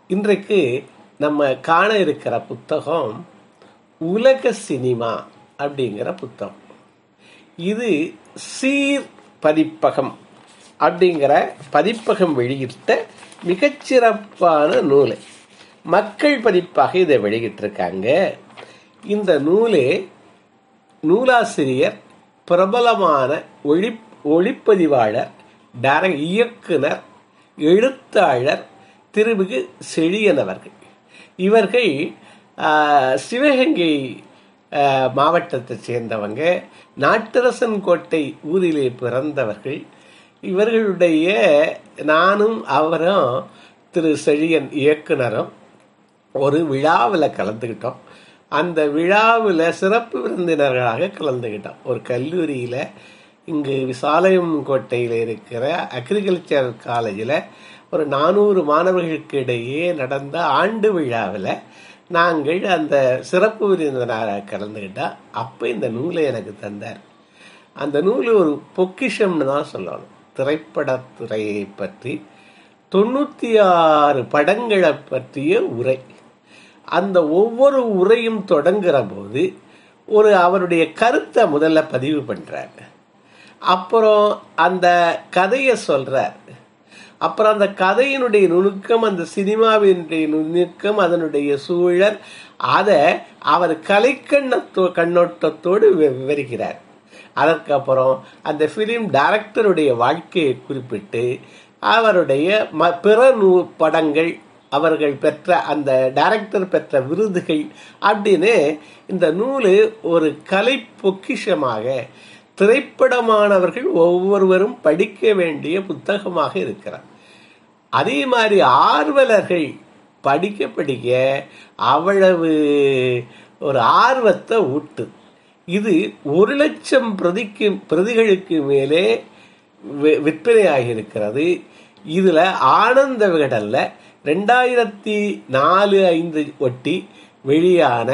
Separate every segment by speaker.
Speaker 1: இன்றைக்கு நம்ம காண இருக்கிற புத்தகம் உலக சினிமா அப்படிங்கிற புத்தகம். இது சீர் பதிப்பகம் அப்படிங்கிற பதிப்பகம் வெளியிட்ட மிகச்சிறப்பான நூல். மக்கள் பதிப்பாக இதை வெளியிட்டிருக்காங்க. இந்த நூலே நூலாசிரியர், பிரபலமான ஒளிப்பதிவாளர், இயக்குனர், எழுத்தாளர் திருமிகு செழியன் அவர்கள். இவர்கள் சிவகங்கை மாவட்டத்தை சேர்ந்தவங்க. நாட்டரசன் கோட்டை ஊரிலே பிறந்தவர்கள். இவர்களுடைய நானும் அவரும் திரு செழியன் இயக்குனரும் ஒரு விழாவில் கலந்துக்கிட்டோம். அந்த விழாவில் சிறப்பு விருந்தினர்களாக கலந்துக்கிட்டோம். ஒரு கல்லூரியில், இங்கு விசாலயம் கோட்டையில் இருக்கிற அக்ரிகல்ச்சர் காலேஜில் ஒரு 400 மாணவர்களுக்கு இடையே நடந்த ஆண்டு விழாவில் நாங்கள் அந்த சிறப்பு விருந்தினராக கலந்துக்கிட்டோம். அப்போ இந்த நூலை எனக்கு தந்தார். அந்த நூல் ஒரு பொக்கிஷம்னு தான் சொல்லணும். திரைப்படத்துறையை பற்றி 96 படங்களை பற்றிய உரை. அந்த ஒவ்வொரு உரையும் தொடங்குற போது அவருடைய கருத்தை முதல்ல பதிவு பண்றார். அப்புறம் அந்த கதையை சொல்றார். அப்புறம் அந்த கதையினுடைய நுணுக்கம், அந்த சினிமாவினுடைய நுணுக்கம், அதனுடைய சூழல், அதை அவர் கண்ணோட்டத்தோடு விவரிக்கிறார். அதற்கப்புறம் அந்த பிலிம் டைரக்டருடைய வாழ்க்கையை குறிப்பிட்டு அவருடைய பிற படங்கள், அவர்கள் பெற்ற அந்த டைரக்டர் பெற்ற விருதுகள் அப்படின்னு இந்த நூல் ஒரு கலை பொக்கிஷமாக திரைப்படமானவர்கள் ஒவ்வொருவரும் படிக்க வேண்டிய புத்தகமாக இருக்கிறார். அதே மாதிரி ஆர்வலர்கள் படிக்க படிக்க அவ்வளவு ஒரு ஆர்வத்தை ஊட்டு. இது 1,00,000 பிரதிகளுக்கு மேலே விற்பனையாகி இருக்கிறது. இதுல ஆனந்த விகடன்ல 2004-05 ஒட்டி வெளியான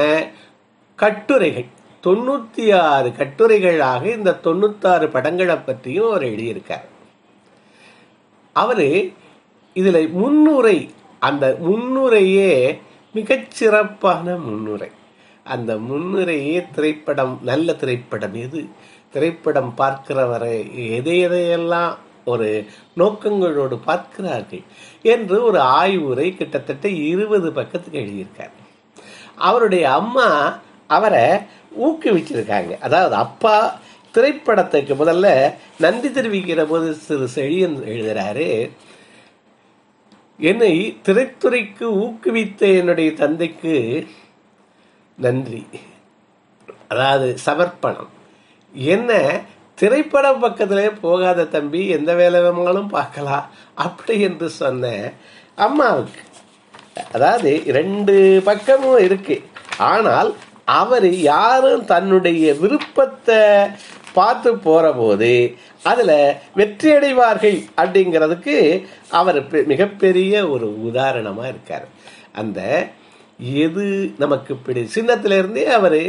Speaker 1: கட்டுரைகள் 96 கட்டுரைகளாக இந்த 96 படங்களை பற்றியும் அவர் எழுதியிருக்கார். அவரு இதுல முன்னுரை, அந்த முன்னுரையே மிகச்சிறப்பான முன்னுரை. அந்த முன்னுரையே திரைப்படம், நல்ல திரைப்படம் எது, திரைப்படம் பார்க்கிறவரை எதையெல்லாம் ஒரு நோக்கங்களோடு பார்க்கிறார்கள் என்று ஒரு ஆய்வுரை கிட்டத்தட்ட 20 பக்கத்துக்கு எழுதியிருக்கார். அவருடைய அம்மா அவரை ஊக்குவிச்சிருக்காங்க. அதாவது அப்பா திரைப்படத்துக்கு முதல்ல நன்றி தெரிவிக்கிற போது திரு செழியன் எழுதுறாரு, என்னை திரைத்துறைக்கு ஊக்குவித்த என்னுடைய தந்தைக்கு நன்றி, அதாவது சமர்ப்பணம். என்ன திரைப்பட பக்கத்திலே போகாத தம்பி, எந்த வேலை வேணாலும் பார்க்கலாம் அப்படி என்று சொன்ன அம்மாவுக்கு, அதாவது 2 பக்கமும் இருக்கு. ஆனால் அவர் யாரும் தன்னுடைய விருப்பத்தை பார்த்து போற போது அதுல வெற்றி அடைவார்கள் அப்படிங்கிறதுக்கு அவர் மிகப்பெரிய ஒரு உதாரணமா இருக்காரு. அந்த எது நமக்கு சின்னத்துல இருந்தே அவரு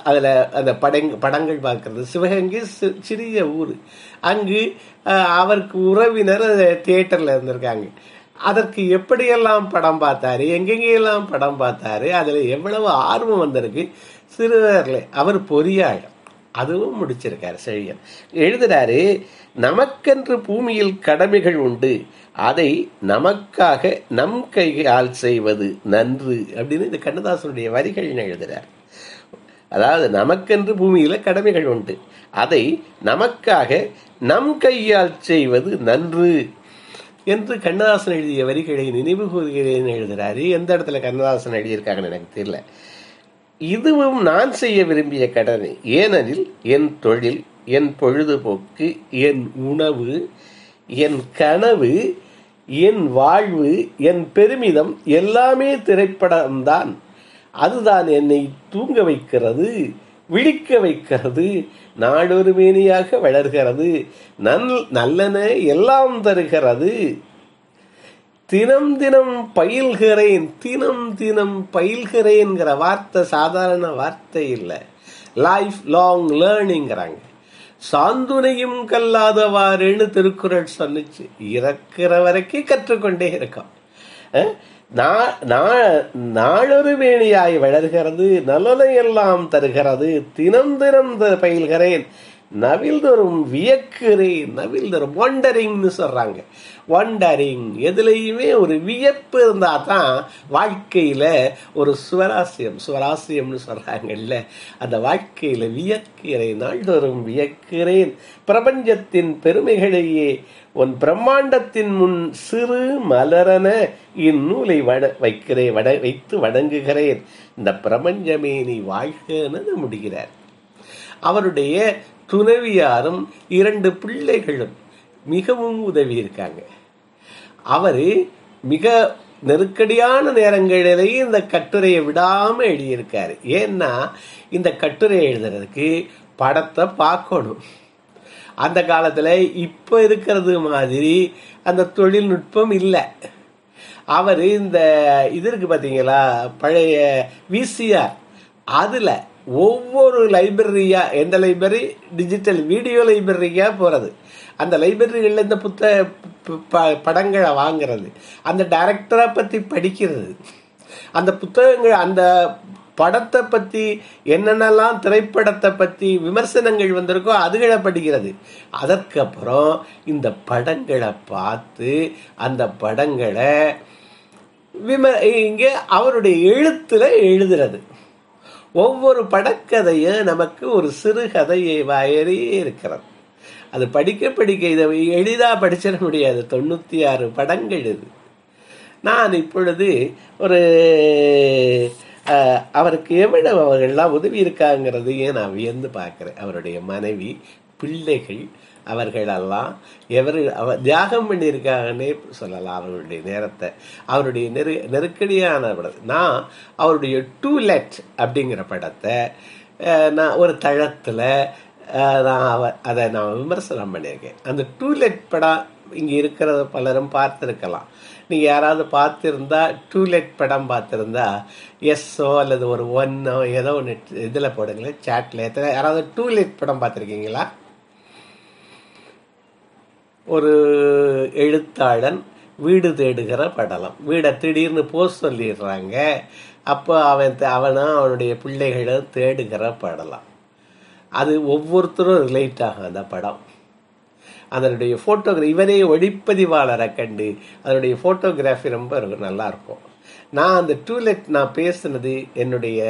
Speaker 1: அதுல அந்த படங்கள் பார்க்கறது. சிவகங்கை சிறிய ஊர், அங்கு அவருக்கு உறவினர் தியேட்டர்ல இருந்திருக்காங்க. அதற்கு எப்படியெல்லாம் படம் பார்த்தாரு, எங்கெங்கெல்லாம் படம் பார்த்தாரு, அதுல எவ்வளவு ஆர்வம் வந்திருக்கு சிறுவர்ல. அவர் பொறியாளர், அதுவும் முடிச்சிருக்காரு. செழியன் எழுதுறாரு, நமக்கென்று பூமியில் கடமைகள் உண்டு, அதை நமக்காக நம் கையால் செய்வது நன்று அப்படின்னு இந்த கண்ணதாசனுடைய வரிகள் எழுதுறார். அதாவது நமக்கென்று பூமியில கடமைகள் உண்டு, அதை நமக்காக நம் கையால் செய்வது நன்று என்று கண்ணதாசன் எழுதிய வரிகளை நினைவு கூறுகிறேன் எழுதுறாரு. எந்த இடத்துல கண்ணதாசன் எழுதியிருக்காங்கன்னு எனக்கு தெரியல. இதுவும் நான் செய்ய விரும்பிய கடமை, ஏனெனில் என் தொழில், என் பொழுதுபோக்கு, என் உணவு, என் கனவு, என் வாழ்வு, என் பெருமிதம் எல்லாமே திரைப்படம்தான். அதுதான் என்னை தூங்க வைக்கிறது, விழிக்க வைக்கிறது, நாடொரு மேனியாக வளர்கிறது, நல்லன எல்லாம் தருகிறது. தினம் தினம் பயில்கிறேன், தினம் தினம் பயில்கிறேன்ங்கிற வார்த்தை சாதாரண வார்த்தை இல்லை. லைஃப் லாங் லேர்னிங்கிறாங்க. சாந்துணையும் கல்லாதவாறுன்னு திருக்குறள் சொன்னிச்சு. இறக்குற வரைக்கும் கற்றுக்கொண்டே இருக்கோம். நாளொரு வேணியாய் வளர்கிறது, நலனையெல்லாம் தருகிறது, தினம் தினம் பயில்கிறேன், நவில்தோறும் வியக்கிறேன். நவில்தோறும் ஒண்டரிங்னு சொல்றாங்க. ஒண்டரிங், எதுலையுமே ஒரு வியப்பு இருந்தா தான் வாழ்க்கையில ஒரு சுவராசியம்னு சொல்றாங்கல்ல, அந்த வாழ்க்கையில வியக்கிறேன், நாள்தோறும் வியக்கிறேன். பிரபஞ்சத்தின் பெருமைகளையே உன் பிரம்மாண்டத்தின் முன் சிறு மலரன இந்நூலை வைத்து வணங்குகிறேன். இந்த பிரபஞ்சமே நீ வாழ்க்கைன்னு முடிகிறார். அவருடைய துணைவியாரும் 2 பிள்ளைகளும் மிகவும் உதவி இருக்காங்க. அவரு மிக நெருக்கடியான நேரங்களிலேயே இந்த கட்டுரையை விடாம எழுதியிருக்காரு. ஏன்னா இந்த கட்டுரை எழுதுறதுக்கு படத்தை பார்க்கணும். அந்த காலத்துல இப்ப இருக்கிறது மாதிரி அந்த தொழில்நுட்பம் இல்லை. அவரு இந்த இது இருக்கு பாத்தீங்களா, பழைய விசிஆர், அதுல ஒவ்வொரு லைப்ரரியா, எந்த லைப்ரரி, டிஜிட்டல் வீடியோ லைப்ரரியா போறது, அந்த லைப்ரரிகள்ல இந்த படங்களை வாங்குறது, அந்த டைரக்டரை பத்தி படிக்கிறது, அந்த புத்தகங்கள், அந்த படத்தை பத்தி என்னென்னலாம் திரைப்படத்தை பத்தி விமர்சனங்கள் வந்திருக்கோ அதுகளை படிக்கிறது. அதற்கப்புறம் இந்த படங்களை பார்த்து அந்த படங்களை இங்க அவருடைய எழுத்துல எழுதுறது. ஒவ்வொரு படக்கதையும் நமக்கு ஒரு சிறு கதையை வாயறே இருக்கிறது. அது படிக்க இதை எளிதா படிச்சிட முடியாது. 96 படங்கள் இது. நான் இப்பொழுது ஒரு அவருக்கு எவ்வளவு அவர்கள்லாம் உதவி இருக்காங்கிறதையும் நான் வியந்து பார்க்கிறேன். அவருடைய மனைவி, பிள்ளைகள், அவர்களெல்லாம் அவர் தியாகம் பண்ணியிருக்காங்கன்னே சொல்லலாம். அவருடைய நேரத்தை, அவருடைய நெருக்கடியான படத்தை, நான் அவருடைய டூலெட் அப்படிங்கிற படத்தை நான் ஒரு தளத்தில் அதை நான் விமர்சனம் பண்ணியிருக்கேன். அந்த டூலெட் படம் இங்கே இருக்கிறத பலரும் பார்த்துருக்கலாம். நீங்கள் யாராவது பார்த்துருந்தா, டூலெட் படம் பார்த்துருந்தா எஸ்ஸோ அல்லது ஒரு ஒன்னோ ஏதோ ஒன்று இதில் போடுங்களேன், சாட்டில். யாராவது டூலெட் படம் பார்த்துருக்கீங்களா? ஒரு எழுத்தாளன் வீடு தேடுகிற படலம். வீடை திடீர்னு போஸ்ட் சொல்லிடுறாங்க. அப்போ அவனும் அவனுடைய பிள்ளைகளும் தேடுகிற படலம். அது ஒவ்வொருத்தரும் ரிலேட் ஆகும் அந்த படம். அதனுடைய இவரே ஒளிப்பதிவாளரை கண்டு அதனுடைய போட்டோகிராஃபி ரொம்ப நல்லா இருக்கும். நான் அந்த டூலெட் நான் பேசுனது என்னுடைய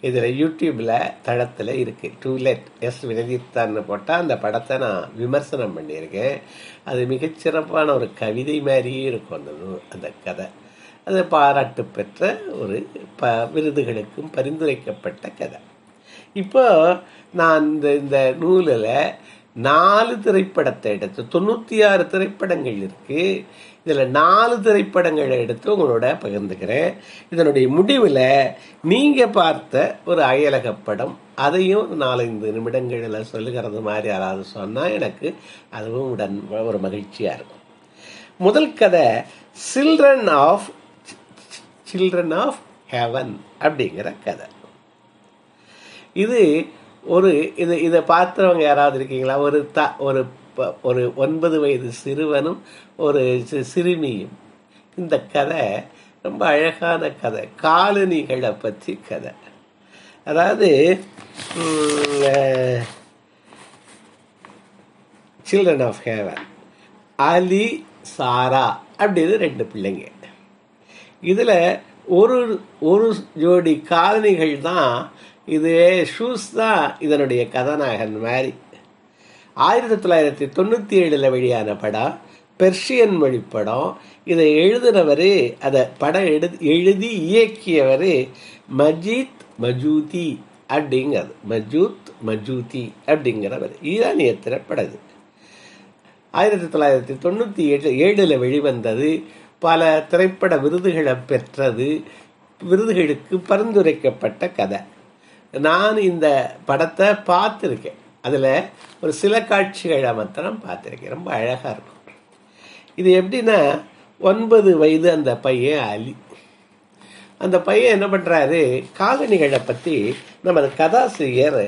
Speaker 1: இதில் யூடியூப்ல தளத்தில் இருக்கு. டூலெட் எஸ் வினதித்தான்னு போட்டால் அந்த படத்தை நான் விமர்சனம் பண்ணியிருக்கேன். அது மிகச்சிறப்பான ஒரு கவிதை மாதிரியே இருக்கும் அந்த கதை. அது பாராட்டு பெற்ற ஒரு விருதுகளுக்கும் பரிந்துரைக்கப்பட்ட கதை. இப்போ நான் இந்த நூலில் 4 திரைப்படத்தை எடுத்து, 96 திரைப்படங்கள் இருக்கு. இதுல 4 திரைப்படங்களை எடுத்து உங்களோட பகிர்ந்துக்கிறேன். இதனுடைய முடிவில் நீங்க பார்த்த ஒரு அயலக படம், அதையும் 4-5 நிமிடங்களில் சொல்லுகிறது மாதிரி யாராவது சொன்னா எனக்கு அதுவும் ஒரு மகிழ்ச்சியா இருக்கும். முதல் கதை சில்ட்ரன் ஆஃப் ஹெவன் அப்படிங்கிற கதை. இது இதை பார்த்தவங்க யாராவது இருக்கீங்களா? ஒரு 9 வயது சிறுவனும் ஒரு சிறுமியும். இந்த கதை ரொம்ப அழகான கதை. காலனிகளை பற்றி கதை. அதாவது சில்ட்ரன் ஆஃப் ஹெவன், அலி, சாரா அப்படின்னு 2 பிள்ளைங்க. இதுல ஒரு ஜோடி காலனிகள் தான், இது ஷூஸ் தான் இதனுடைய கதாநாயகன் மாதிரி. 1997 வெளியான படம், பெர்ஷியன் மொழி படம். இதை எழுதினவர், அதை படம் எழுதி இயக்கியவர் மஜீத் மஜூதி அப்படிங்கிறவர். ஈரானிய திரைப்படம். 1997 வெளிவந்தது. பல திரைப்பட விருதுகளை பெற்றது. விருதுகளுக்கு பரிந்துரைக்கப்பட்ட கதை. நான் இந்த படத்தை பார்த்துருக்கேன். அதில் ஒரு சில காட்சிகளை மாத்திரம் பார்த்துருக்கேன். ரொம்ப அழகாக இருக்கும். இது எப்படின்னா, 9 வயது அந்த பையன் அலி. அந்த பையன் என்ன பண்ணுறாரு, காலனிகளை பற்றி நமது கதாசிரியர்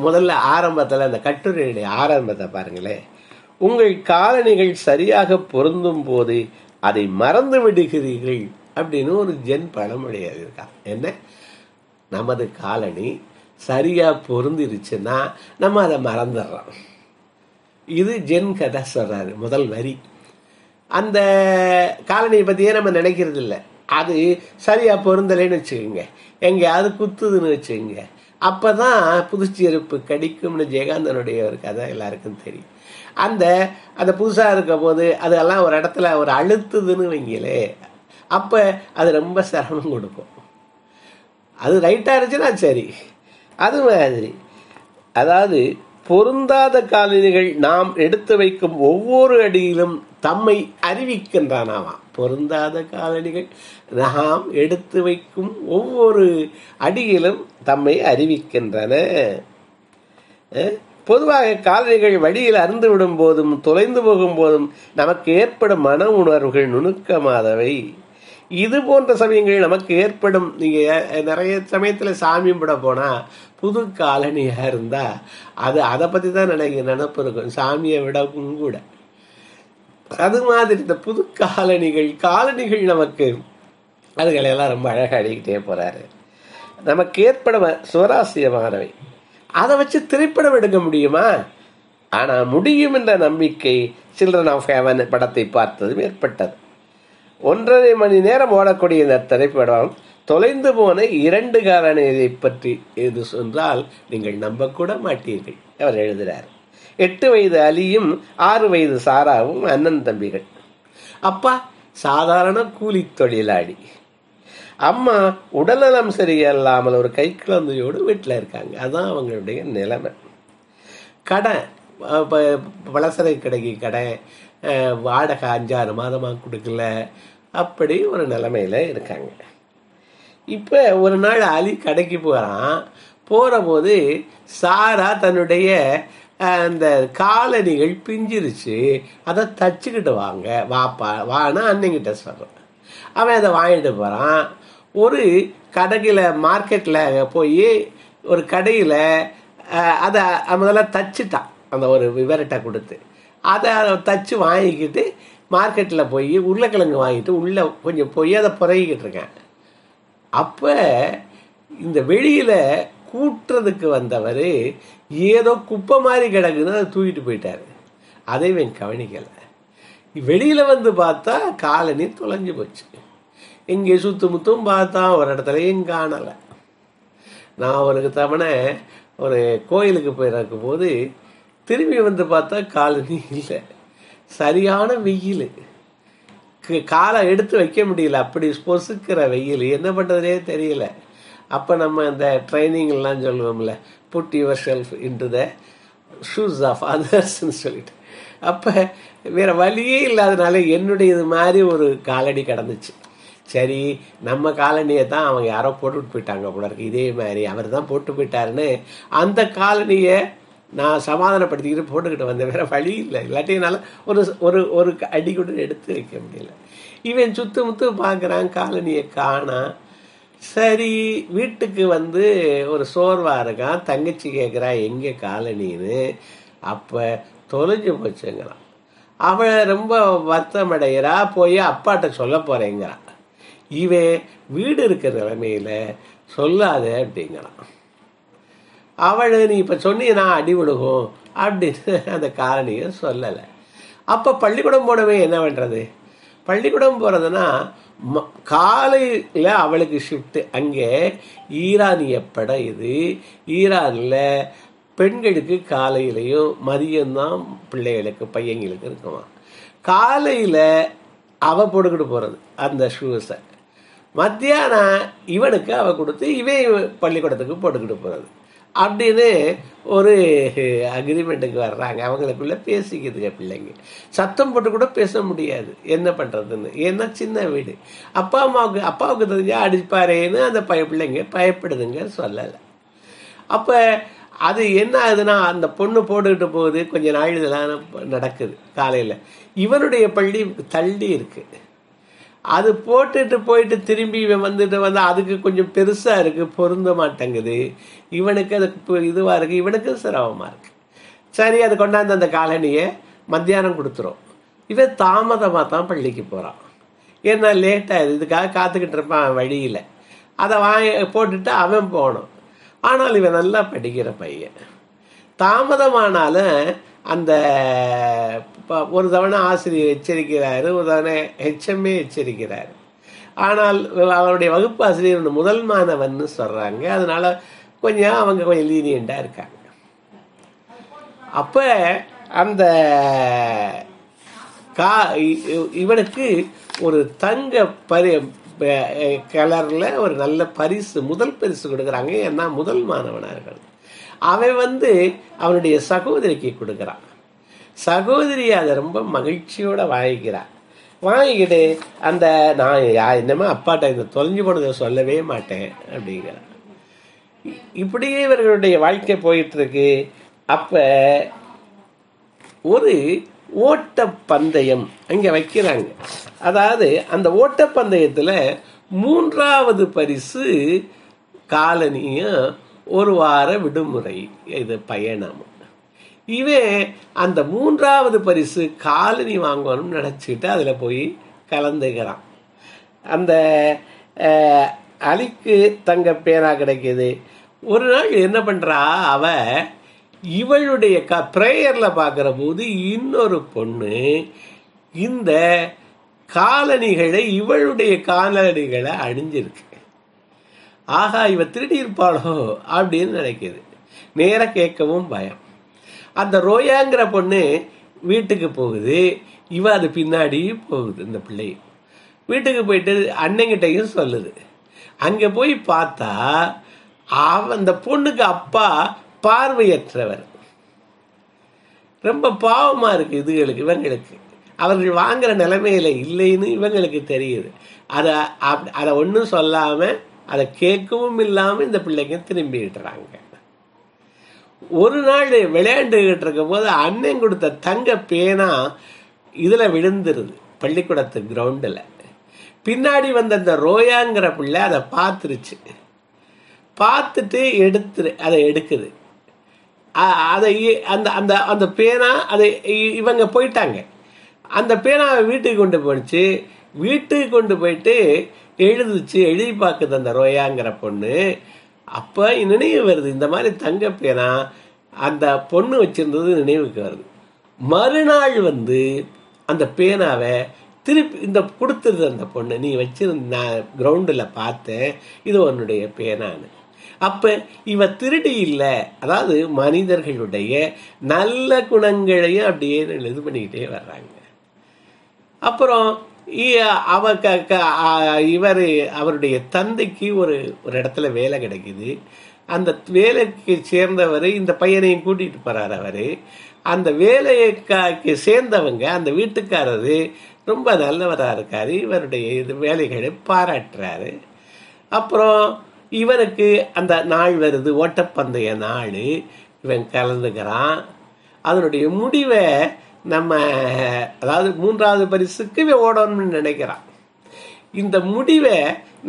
Speaker 1: முதல்ல ஆரம்பத்தில், அந்த கட்டுரையுடைய ஆரம்பத்தை பாருங்களேன். உங்கள் காலனிகள் சரியாக பொருந்தும் போது அதை மறந்து விடுகிறீர்கள் அப்படின்னு ஒரு ஜென் பழமொழி இருக்கா. என்ன, நமது காலனி சரியா பொருந்திருச்சுன்னா நம்ம அதை மறந்துடுறோம். இது ஜென் கதை சொல்றாரு முதல் வரி. அந்த காலனியை பற்றியே நம்ம நினைக்கிறது இல்லை. அது சரியாக பொருந்தலைன்னு வச்சுக்கோங்க, எங்கேயாவது குத்துதுன்னு வச்சுக்கோங்க, அப்போ தான் புதுச்செருப்பு கடிக்கும்னு ஜெயகாந்தனுடைய ஒரு கதை எல்லாருக்கும் தெரியும். அந்த புதுசாக இருக்கும் போது அதெல்லாம் ஒரு இடத்துல ஒரு அழுத்துதுன்னு வைங்களே, அப்போ அது ரொம்ப சிரமம் கொடுக்கும். அது ரைட்டாக இருந்துச்சுன்னா சரி. அது மாதிரி அதாவது பொருந்தாத காலணிகள் நாம் எடுத்து வைக்கும் ஒவ்வொரு அடியிலும் தம்மை அறிவிக்கின்றனவாம். பொருந்தாத காலணிகள் நாம் எடுத்து வைக்கும் ஒவ்வொரு அடியிலும் தம்மை அறிவிக்கின்றன. பொதுவாக காலணிகள் வழியில் அருந்து விடும் போதும் தொலைந்து போகும் போதும் நமக்கு ஏற்படும் மன உணர்வுகள் நுணுக்கமானவை. இது போன்ற சமயங்கள் நமக்கு ஏற்படும். நீங்க நிறைய சமயத்துல சாமி கும்பிட போனா புது காலனியா இருந்தா அதை பத்தி தான் நினப்பு இருக்கும், சாமியை விடவும் கூட. அது மாதிரி இந்த புது காலனிகள் நமக்கு அதுகளெல்லாம் ரொம்ப அழகாக அடிக்கிட்டே போறாரு. நமக்கு ஏற்படும் சுவராசியமானவை. அதை வச்சு திரைப்படம் எடுக்க முடியுமா? ஆனா முடியும் என்ற நம்பிக்கை சில்ட்ரன் ஆஃப் ஹெவன் படத்தை பார்த்ததும் ஏற்பட்டது. 1.5 மணி நேரம் ஓடக்கூடிய இந்த திரைப்படம் தொலைந்து போன 2 காலணியை பற்றி எது சொன்னால் நீங்கள் நம்பக்கூட மாட்டீர்கள். அவர் எழுதுகிறார். 8 வயது அலியும் 6 வயது சாராவும் அண்ணன் தம்பிகள். அப்பா சாதாரண கூலி தொழிலாளி, அம்மா உடல்நலம் சரியில்லாமல் ஒரு கை குழந்தையோடு வீட்டில் இருக்காங்க. அதுதான் அவங்களுடைய நிலைமை. கடை, பலசரை கடைக்கு கடை, வாடகை 5-6 மாதமாக கொடுக்கல, அப்படி ஒரு நிலைமையில இருக்காங்க. இப்போ ஒரு நாள் அலி கடைக்கு போகிற போது சாரா தன்னுடைய அந்த காலணிகள் பிஞ்சிருச்சு, அதை தச்சுக்கிட்டு வாங்க வானா அண்ணங்கிட்ட சொல்கிறான். அவன் அதை வாங்கிட்டு போகிறான். ஒரு கடையில் மார்க்கெட்டில் போய் ஒரு கடையில் அதை முதல்ல தச்சுட்டான், அந்த ஒரு விவரட்டை கொடுத்து அதை தச்சு வாங்கிக்கிட்டு மார்க்கெட்டில் போய் உருளைக்கிழங்கு வாங்கிட்டு உள்ளே கொஞ்சம் போய் அதை புறகிக்கிட்டு இருக்கேன். அப்போ இந்த வெளியில் கூட்டுறதுக்கு வந்தவர் ஏதோ குப்பை மாதிரி கிடக்குன்னு அதை தூக்கிட்டு போயிட்டார். அதை இவன் கவனிக்கலை. வெளியில் வந்து பார்த்தா காலனி தொலைஞ்சு போச்சு. எங்கே சுத்துமுத்தும் பார்த்தா ஒரு இடத்துலையும் காணலை. நான் ஒரு தவணை ஒரு கோயிலுக்கு போயிருக்கும் போது திரும்பி வந்து பார்த்தா காலனி இல்லை. சரியான வெயில், காலை எடுத்து வைக்க முடியல, அப்படி பொசுக்கிற வெயில். என்ன பண்ணுறதுனே தெரியல. அப்போ நம்ம இந்த ட்ரைனிங்லாம் சொல்லுவோம்ல, put yourself into the shoes of அதர்ஸ்ன்னு சொல்லிட்டு, அப்போ வேற வழியே இல்லாதனால என்னுடைய இது மாதிரி ஒரு காலடி கிடந்துச்சு. சரி, நம்ம காலனியை தான் அவங்க யாரோ போட்டுட்டு போயிட்டாங்க போல இருக்கு, இதே மாதிரி அவர் தான் போட்டு போயிட்டாருன்னு அந்த காலனியை நான் சமாதானப்படுத்திக்கிட்டு போட்டுக்கிட்டு வந்தேன். வேற வழி இல்லை, இல்லாட்டி என்னால் ஒரு ஒரு அடி கூட எடுத்து வைக்க முடியல. இவன் சுத்து பார்க்குறான், காலனியை காணா. சரி, வீட்டுக்கு வந்து ஒரு சோர்வாக இருக்கான். தங்கச்சி கேட்குறா எங்கே காலனின்னு. அப்போ தொலைஞ்சு போச்சுங்கிறான். அவன் ரொம்ப வருத்தம் அடைகிறா. போய் அப்பாட்ட சொல்ல போறேங்கிறான். இவன் வீடு இருக்கிற நிலைமையில சொல்லாத அப்படிங்கிறான். அவள் நீ இப்போ சொன்னீங்கன்னா அடி விழுகும் அப்படின்னு அந்த காலனியை சொல்லலை. அப்போ பள்ளிக்கூடம் போனவே என்ன பண்ணுறது? பள்ளிக்கூடம் போகிறதுனா காலையில் அவளுக்கு ஷிஃப்ட்டு. அங்கே ஈரானிய படம் இது. ஈரானில் பெண்களுக்கு காலையிலையும் மதியம்தான் பிள்ளைகளுக்கு பையங்களுக்கு இருக்குமா. காலையில் அவள் போட்டுக்கிட்டு போகிறது அந்த ஷூஸை, மத்தியானம் இவனுக்கு அவள் கொடுத்து இவன் பள்ளிக்கூடத்துக்கு போட்டுக்கிட்டு போகிறது அப்படின்னு ஒரு அக்ரிமெண்ட்டுக்கு வர்றாங்க. அவங்களுக்குள்ள பேசிக்குதுங்க பிள்ளைங்க. சத்தம் போட்டு கூட பேச முடியாது, என்ன பண்ணுறதுன்னு. ஏன்னா சின்ன வீடு. அப்பாவுக்கு தெரிஞ்சா அடிப்பாரேன்னு அந்த பிள்ளைங்க பயப்படுதுங்க, சொல்லலை. அப்போ அது என்ன ஆகுதுன்னா, அந்த பொண்ணு போட்டுக்கிட்டு போகுது. கொஞ்ச நாள் இதெல்லாம் நடக்குது. காலையில் இவனுடைய பள்ளி தள்ளி இருக்கு. அது போட்டுட்டு போயிட்டு திரும்பி இவன் வந்துட்டு அதுக்கு கொஞ்சம் பெருசாக இருக்குது, பொருந்த மாட்டேங்குது. இவனுக்கு அதுக்கு இதுவாக இருக்குது, இவனுக்கு சிரமமாக இருக்குது. சரி, அது கொண்டாந்து அந்த காலனியை மத்தியானம் கொடுத்துரும். இவன் தாமதமாக தான் பள்ளிக்கு போகிறான். ஏன்னா லேட்டாகுது, இதுக்காக காத்துக்கிட்டு இருப்பான் வழியில். அதை போட்டுட்டு அவன் போகணும். ஆனால் இவன் நல்லா படிக்கிற பையன். தாமதமானாலும் அந்த ஒரு தவணை ஆசிரியர் எச்சரிக்கிறாரு, ஒரு தவணை HMஏ எச்சரிக்கிறாரு. ஆனால் அவருடைய வகுப்பு ஆசிரியர் முதல் மாணவன் சொல்றாங்க. அதனால அவங்க கொஞ்சம் லீனியண்டா இருக்காங்க. அப்ப அந்த இவனுக்கு ஒரு தங்க கலர்ல ஒரு நல்ல பரிசு, முதல் பரிசு கொடுக்குறாங்க. ஏன்னா முதல் மாணவனா இருக்காங்க. அவன் அவனுடைய சகோதரிக்கு கொடுக்குறான். சகோதரி அதை ரொம்ப மகிழ்ச்சியோட வாங்கிக்கிட்டு அந்த நான் என்னமா அப்பாட்ட இந்த தொலைஞ்சு போனதை சொல்லவே மாட்டேன் அப்படிங்கிற. இப்படியே இவர்களுடைய வாழ்க்கை போயிட்டு இருக்கு. அப்ப ஒரு ஓட்டப்பந்தயம் அங்க வைக்கிறாங்க. அதாவது அந்த ஓட்டப்பந்தயத்துல 3வது பரிசு காலனியும் 1 வார விடுமுறை இது பயணம். இவன் அந்த 3வது பரிசு காலனி வாங்கணும்னு நினைச்சுக்கிட்டு அதுல போய் கலந்துக்கிறான். அந்த அலிக்கு தங்க பேனா கிடைக்குது. ஒரு நாள் என்ன பண்றா, அவ இவளுடைய பிரேயர்ல பாக்குற போது இன்னொரு பொண்ணு இந்த காலணிகளை, இவளுடைய காலணிகளை அணிஞ்சிருக்கு. ஆகா, இவ திருடி இருப்பாளோ அப்படின்னு நினைக்குது. நேர கேட்கவும் பயம். அந்த ரோயாங்கிற பொண்ணு வீட்டுக்கு போகுது. இவ அது பின்னாடி போகுது. இந்த பிள்ளை வீட்டுக்கு போயிட்டு அண்ணங்கிட்டையும் சொல்லுது. அங்க போய் பார்த்தா அந்த பொண்ணுக்கு அப்பா பார்வையற்றவர். ரொம்ப பாவமா இருக்கு இவங்களுக்கு. அவர்கள் வாங்குற நிலைமையில இல்லைன்னு இவங்களுக்கு தெரியுது. அதை ஒன்றும் சொல்லாம, அதை கேட்கவும் இல்லாம இந்த பிள்ளைங்க திரும்பிடுறாங்க. ஒரு நாள் விளையாண்டுகிட்டு இருக்கும் போது அண்ணன் கொடுத்த தங்க பேனா இதுல விழுந்துருது, பள்ளிக்கூடத்து கிரவுண்டில். பின்னாடி வந்த அந்த ரோயாங்கிற பிள்ளை அதை பார்த்துருச்சு. பார்த்துட்டு அதை எடுக்குது. அதை அந்த பேனா அதை இவங்க போயிட்டாங்க. அந்த பேனாவை வீட்டுக்கு கொண்டு போயிடுச்சு. வீட்டுக்கு கொண்டு போயிட்டு எழுதி பார்க்குது அந்த ரோயாங்கிற பொண்ணு. அப்ப நினைவு வருது, இந்த மாதிரி தங்க பேனா அந்த பொண்ணு வச்சிருந்தது நினைவுக்கு வருது. மறுநாள் அந்த பேனாவை திருப்பி கொடுத்துருது அந்த பொண்ணு. நீ வச்சிருந்த கிரவுண்டில் பார்த்தேன், இது உன்னுடைய பேனான்னு. அப்ப இவ திருடி இல்லை. அதாவது மனிதர்களுடைய நல்ல குணங்களையும் அப்படியே இது பண்ணிக்கிட்டே வர்றாங்க. அப்புறம் அவருடைய தந்தைக்கு ஒரு இடத்துல வேலை கிடைக்குது. அந்த வேலைக்கு சேர்ந்தவர் இந்த பையனையும் கூட்டிட்டு போறாரு. அவரு அந்த வேலைக்கு சேர்ந்தவங்க, அந்த வீட்டுக்காரரு ரொம்ப நல்லவரா இருக்காரு. இவருடைய வேலைகளை பாராட்டுறாரு. அப்புறம் இவனுக்கு அந்த நாள் வருது, ஓட்டப்பந்தய நாள். இவன் கலந்துக்கிறான். அதனுடைய முடிவை அதாவது 3வது பரிசுக்கு ஓடணும்னு நினைக்கிறான். இந்த முடிவை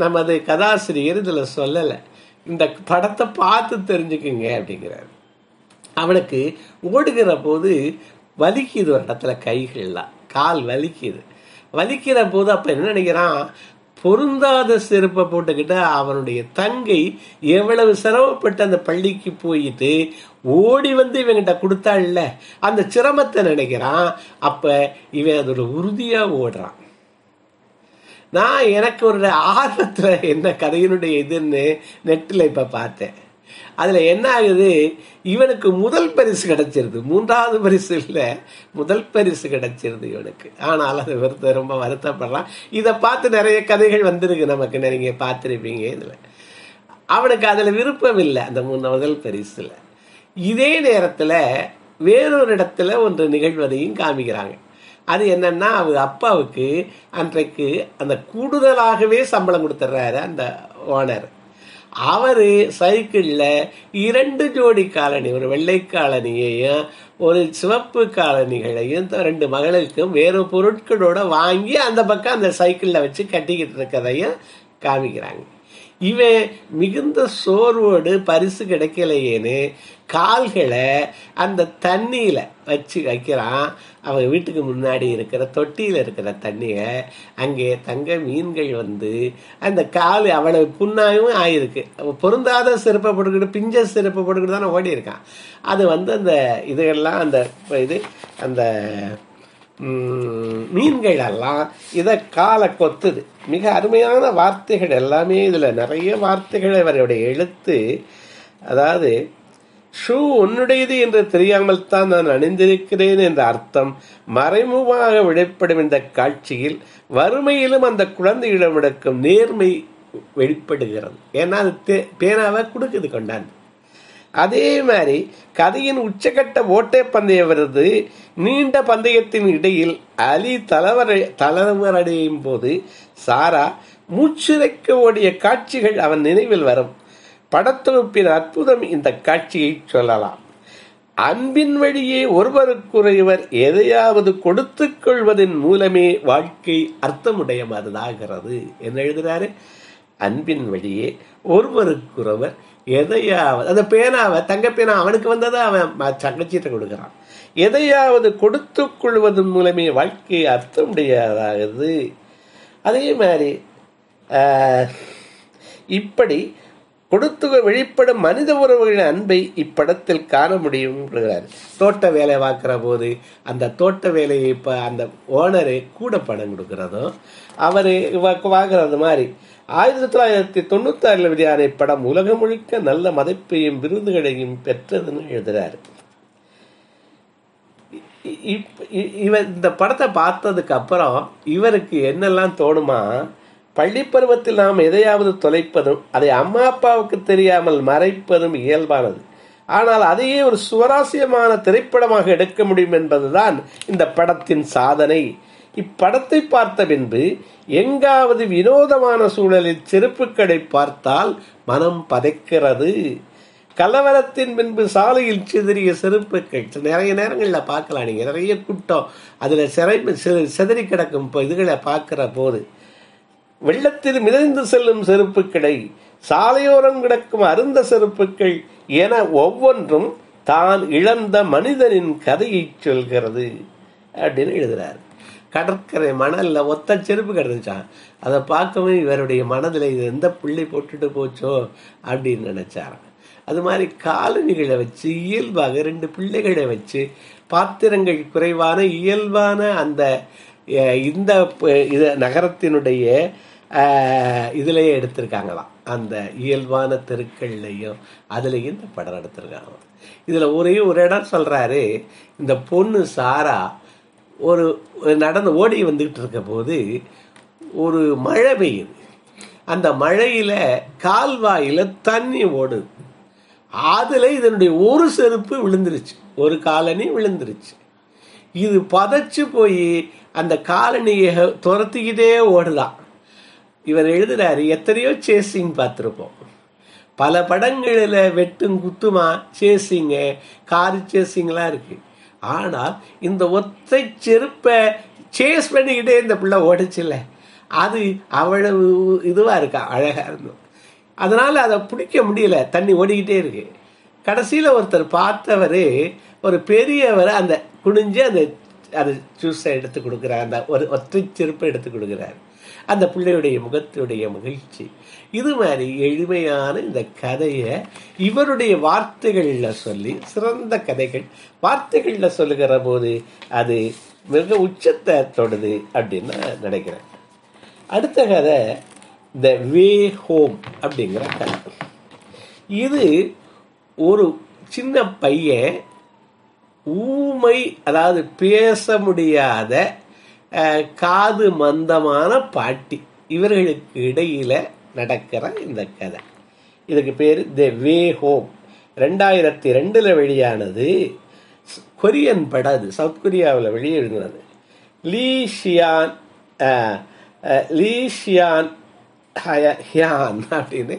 Speaker 1: நமது கதாசிரியர் இதுல சொல்லல, இந்த படத்தை பார்த்து தெரிஞ்சுக்குங்க அப்படிங்கிறார். அவனுக்கு ஓடுகிற போது வலிக்குது, ஒரு இடத்துல கைகள்லாம், கால் வலிக்கிற போது அப்ப என்ன நினைக்கிறான், பொருந்தாத செருப்பை போட்டுக்கிட்டு அவனுடைய தங்கை எவ்வளவு சிரமப்பட்டு அந்த பள்ளிக்கு போயிட்டு ஓடி இவங்கிட்ட கொடுத்தாள்ல, அந்த சிரமத்தை நினைக்கிறான். அப்ப இவன் அதோட உறுதியா ஓடுறான். நான் எனக்கு ஒரு ஆர்வத்துல என்ன கதையினுடைய இதுன்னு நெட்டில் இப்ப பார்த்தேன். அதுல என்ன ஆகுது, இவனுக்கு முதல் பரிசு கிடைச்சிருது. 3வது பரிசு இல்ல, முதல் பரிசு கிடைச்சிருது இவனுக்கு. ஆனால் அது ரொம்ப வருத்தப்படுறான். இதை பார்த்து நிறைய கதைகள் வந்திருக்கு நமக்கு, நீங்க பார்த்திருப்பீங்க. இதுல அவனுக்கு அதுல விருப்பம் இல்லை, அந்த முதல் பரிசுல. இதே நேரத்துல வேறொரு இடத்துல ஒன்று நிகழ்வதையும் காமிக்கிறாங்க. அது என்னன்னா, அவங்க அப்பாவுக்கு அன்றைக்கு அந்த கூடுதலாகவே சம்பளம் கொடுத்துட்றாரு அந்த ஓனர். அவரு சைக்கிள்ல 2 ஜோடி காலனி, ஒரு வெள்ளை காலனியையும் ஒரு சிவப்பு காலனிகளையும் 2 மகளுக்கும் வேறு பொருட்களோட வாங்கி அந்த பக்கம் அந்த சைக்கிள்ல வச்சு கட்டிக்கிட்டு இருக்கிறதையும் காமிக்கிறாங்க. இவன் மிகுந்த சோர்வோடு பரிசு கிடைக்கலையேன்னு கால்களை அந்த தண்ணியில வச்சு வைக்கிறான். அவன் வீட்டுக்கு முன்னாடி இருக்கிற தொட்டியில இருக்கிற தண்ணிய அங்கே தங்க மீன்கள் வந்து அந்த கால் அவ்வளவு புண்ணாயும் ஆயிருக்கு. பொருந்தாத செருப்பை போட்டுக்கிட்டு பிஞ்ச செருப்பை போட்டுக்கிட்டு தானே ஓடி இருக்கான். அது வந்து அந்த இதுகள்லாம் அந்த இது அந்த மீன்கள் எல்லாம் இதை காலை கொத்துது. மிக அருமையான வார்த்தைகள் எல்லாமே இதுல நிறைய வார்த்தைகள் அவருடைய எழுத்து. அதாவது ஷூ உன்னுடையது என்று தெரியாமல் தான் நான் அணிந்திருக்கிறேன் என்ற அர்த்தம் மறைமுகமாக வெளிப்படும் இந்த காட்சியில் வறுமையிலும் அந்த குழந்தையிடம் எடுக்கும் நேர்மை வெளிப்படுகிறது. ஏன்னா அது பேனாவை கொடுக்குது கொண்டாந்து. அதே மாதிரி கதையின் உச்சகட்ட ஓட்டை பந்தயம் வருது. நீண்ட பந்தயத்தின் இடையில் அலி தலைவரடையும் போது சாரா மூச்சிறைக்க ஓடிய காட்சிகள் அவன் நினைவில் வரும். படத்தொகுப்பின் அற்புதம் இந்த காட்சியை சொல்லலாம். அன்பின் வழியே ஒருவருக்குறைவர் எதையாவது கொடுத்துக் கொள்வதன் மூலமே வாழ்க்கை அர்த்தமுடையமானதாகிறது என்ன எழுதுறாரு. அன்பின் வழியே ஒருவருக்குறவர் எதையாவது, அந்த பேனாவை தங்க பேனா அவனுக்கு வந்ததை அவன் தங்கச்சிட்ட கொடுக்கிறான். எதையாவது கொடுத்துக் கொள்வதன் மூலமே வாழ்க்கை அர்த்தமுடையதாகிறது. அதே மாதிரி இப்படி கொடுத்து வெளிப்படும் மனித உறவுகளின் அன்பை இப்படத்தில் காண முடியும். தோட்ட வேலை பார்க்கிற போது அந்த தோட்ட வேலையை இப்ப அந்த ஓனரு கூட பணம் கொடுக்கிறதும் அவரு வாங்குறது மாதிரி 1996 வெளியான இப்படம் உலகம் முழுக்க நல்ல மதிப்பையும் விருதுகளையும் பெற்றதுன்னு எழுதுறாரு. இவர் இந்த படத்தை பார்த்ததுக்கு அப்புறம் இவருக்கு என்னெல்லாம் தோணுமா, பள்ளி பருவத்தில் நாம் எதையாவது தொலைப்பதும் அதை அம்மா அப்பாவுக்கு தெரியாமல் மறைப்பதும் இயல்பானது. ஆனால் அதையே ஒரு சுவாரஸ்யமான திரைப்படமாக எடுக்க முடியும் என்பதுதான் இந்த படத்தின் சாதனை. இப்படத்தை பார்த்த பின்பு எங்காவது வினோதமான சூழலில் செருப்புக்களை பார்த்தால் மனம் பதைக்கிறது. கலவரத்தின் பின்பு சாலையில் சிதறிய செருப்புகள் நிறைய நேரங்கள்ல பார்க்கலாம். நீங்க நிறைய கூட்டம் அதுல சிதறி கிடக்கும் இதுகளை பார்க்கிற போது வெள்ளத்தில் மிதந்து செல்லும் செருப்புக்களை, சாலையோரம் கிடக்கும் அருந்த செருப்புகள் என ஒவ்வொன்றும் தான் இழந்த மனிதனின் கதையை சொல்கிறது அப்படின்னு எழுதுறாரு. கடற்கரை மணல்ல ஒத்த செருப்பு கிடந்துச்சான். அதை பார்க்கவே இவருடைய மனதில் இது எந்த புள்ளி போட்டுட்டு போச்சோ அப்படின்னு நினைச்சாராம். அது மாதிரி காலணிகளை வச்சு இயல்பாக 2 பிள்ளைகளை வச்சு பாத்திரங்கள் குறைவான இயல்பான அந்த இந்த நகரத்தினுடைய இதுலயே எடுத்திருக்காங்களாம். அந்த இயல்பான தெருக்கள்லையும் அதுலயும் இந்த படம் எடுத்திருக்காங்களாம். இதுல ஒரே ஒரு இடம் சொல்றாரு. இந்த பொண்ணு சாரா ஒரு நடந்து ஓடி வந்துகிட்டு இருக்க போது ஒரு மழை பெய்யுது. அந்த மழையில கால்வாயில தண்ணி ஓடுது. அதுல இதனுடைய ஒரு செருப்பு விழுந்துருச்சு, ஒரு காலனி விழுந்துருச்சு. இது பதைச்சு போய் அந்த காலனியை துரத்திக்கிட்டே ஓடுதான். இவர் எழுதுறாரு, எத்தனையோ சேசிங் பார்த்திருப்போம், பல படங்களில் வெட்டும் குத்துமா சேசிங்க கார் சேசிங்லாம் இருக்கு. ஆனால் இந்த ஒற்றை செருப்பை சேஸ் பண்ணிக்கிட்டே இந்த பிள்ளை ஓடிச்சுல, அது அவ்வளவு இதுவா இருக்கா, அழகா இருந்தோம். அதனால அதை பிடிக்க முடியல, தண்ணி ஓடிக்கிட்டே இருக்கு. கடைசியில ஒருத்தர் பார்த்தவர், ஒரு பெரியவர் அந்த குனிஞ்சு அந்த ஜூஸை எடுத்து கொடுக்குறார், அந்த ஒரு ஒற்றை செருப்பை எடுத்து கொடுக்குறாரு. அந்த பிள்ளையுடைய முகத்துடைய மகிழ்ச்சி. இது மாதிரி எளிமையான இந்த கதையை இவருடைய வார்த்தைகள்ல சொல்லி, சிறந்த கதைகள் வார்த்தைகள்ல சொல்லுகிற போது அது மிக உச்சத்தை தொடுது அப்படின்னு நான் நினைக்கிறேன். அடுத்த கதை த வே ஹோம் அப்படிங்கிற கதை. இது ஒரு சின்ன பையன், ஊமை, அதாவது பேச முடியாத காது மந்தமான பாட்டி, இவர்களுக்கு இடையில நடக்கிற இந்த கதை. இதுக்கு பேரு த வே ஹோம். 2002 வெளியானது. கொரியன் படம். அது சவுத் கொரியாவில் வெளியெழுதினது. லீ ஷியான் ஹியான் அப்படின்னு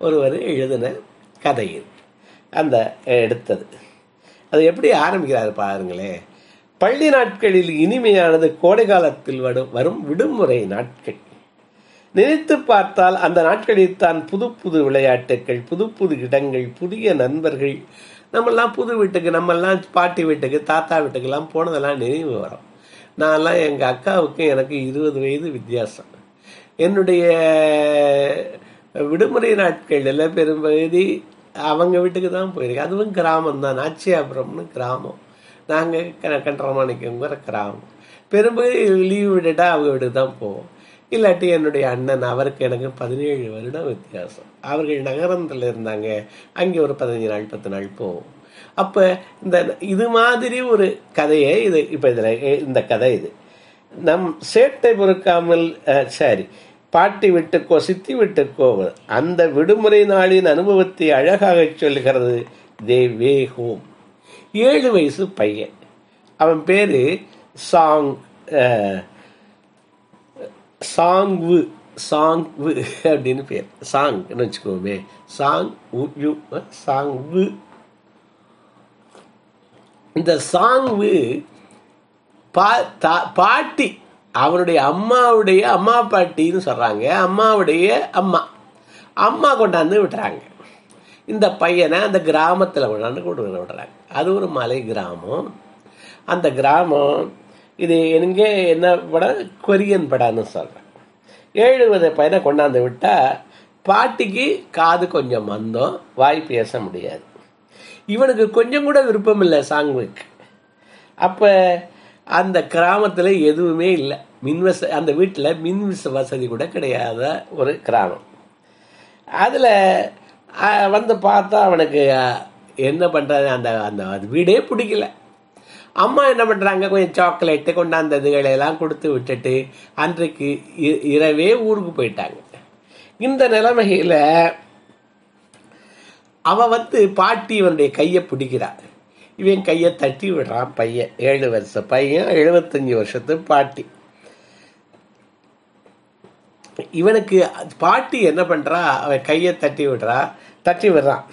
Speaker 1: ஒருவர் எழுதின கதை அந்த எடுத்தது. அது எப்படி ஆரம்பிக்கிறாரு பாருங்களேன். பள்ளி நாட்களில் இனிமையானது கோடை காலத்தில் வரும் விடுமுறை நாட்கள். நினைத்து பார்த்தால் அந்த நாட்களில் தான் புது புது விளையாட்டுகள், புது புது இடங்கள், புதிய நண்பர்கள். நம்மெல்லாம் புது வீட்டுக்கு, நம்மெல்லாம் பாட்டி வீட்டுக்கு, தாத்தா வீட்டுக்கெல்லாம் போனதெல்லாம் நினைவு வரும். நான்லாம் எங்கள் அக்காவுக்கு எனக்கு 20 வயது வித்தியாசம். என்னுடைய விடுமுறை நாட்களில் பெரும்பகுதி அவங்க வீட்டுக்கு தான் போயிருக்கேன். அதுவும் கிராமம் தான், நாச்சியாபுரம்னு கிராமம். நாங்கள் கன்றமாணிக்கங்கிற கிராமம். பெரும்பகுதி லீவு விட்டுட்டா அவங்க வீட்டுக்கு தான் போவோம். இல்லாட்டி என்னுடைய அண்ணன், அவருக்கு எனக்கு 17 வருடம் வித்தியாசம். அவர்கள் நகரத்தில் இருந்தாங்க, அங்கே ஒரு 15 நாள் 10 நாள் போவோம். அப்போ இது மாதிரி ஒரு கதையை இது இப்போ இதில் இந்த கதை இது நம் சேட்டை பொறுக்காமல் சரி பாட்டி விட்டுக்கோ சித்தி விட்டுக்கோ அந்த விடுமுறை நாளின் அனுபவத்தை அழகாக சொல்லுகிறது தே வே ஹோம். 7 வயசு பையன், அவன் பேரு சாங்வு அப்படின்னு பேர். சாங்னு வச்சுக்கோமே, சாங்வு. இந்த சாங்வு பாட்டி, அவனுடைய அம்மாவுடைய அம்மா பாட்டின்னு சொல்றாங்க. அம்மாவுடைய அம்மா கொண்டாந்து விட்டுறாங்க. இந்த பையனை அந்த கிராமத்தில் கொண்டாந்து விடுறாங்க. அது ஒரு மலை கிராமம். அந்த கிராமம் இது எங்கே என்ன படம், கொரியன் படம்னு சொல்கிறேன். 7 பையனை கொண்டாந்து விட்டால் பாட்டிக்கு காது கொஞ்சம் மந்தம், வாய் பேச முடியாது. இவனுக்கு கொஞ்சம் கூட விருப்பம் இல்லை சாங்குக்கு. அப்போ அந்த கிராமத்தில் எதுவுமே இல்லை, அந்த வீட்டில் மின் வசதி கூட கிடையாத ஒரு கிராமம். அதில் வந்து பார்த்தா அவனுக்கு என்ன பண்ணுறது, அந்த வீடே பிடிக்கல. அம்மா என்ன பண்ணுறாங்க, கொஞ்சம் சாக்லேட்டு கொண்டாந்ததுகளெல்லாம் கொடுத்து விட்டுட்டு அன்றைக்கு இரவே ஊருக்கு போயிட்டாங்க. இந்த நிலைமையில் அவன் பாட்டி இவனுடைய கையை பிடிக்கிறான். இவன் கையை தட்டி விடுறான். பையன் 7 வருஷ பையன், 75 வருஷத்து பாட்டி. இவனுக்கு பாட்டி என்ன பண்ணுறா, அவன் கையை தட்டி விடுறான்.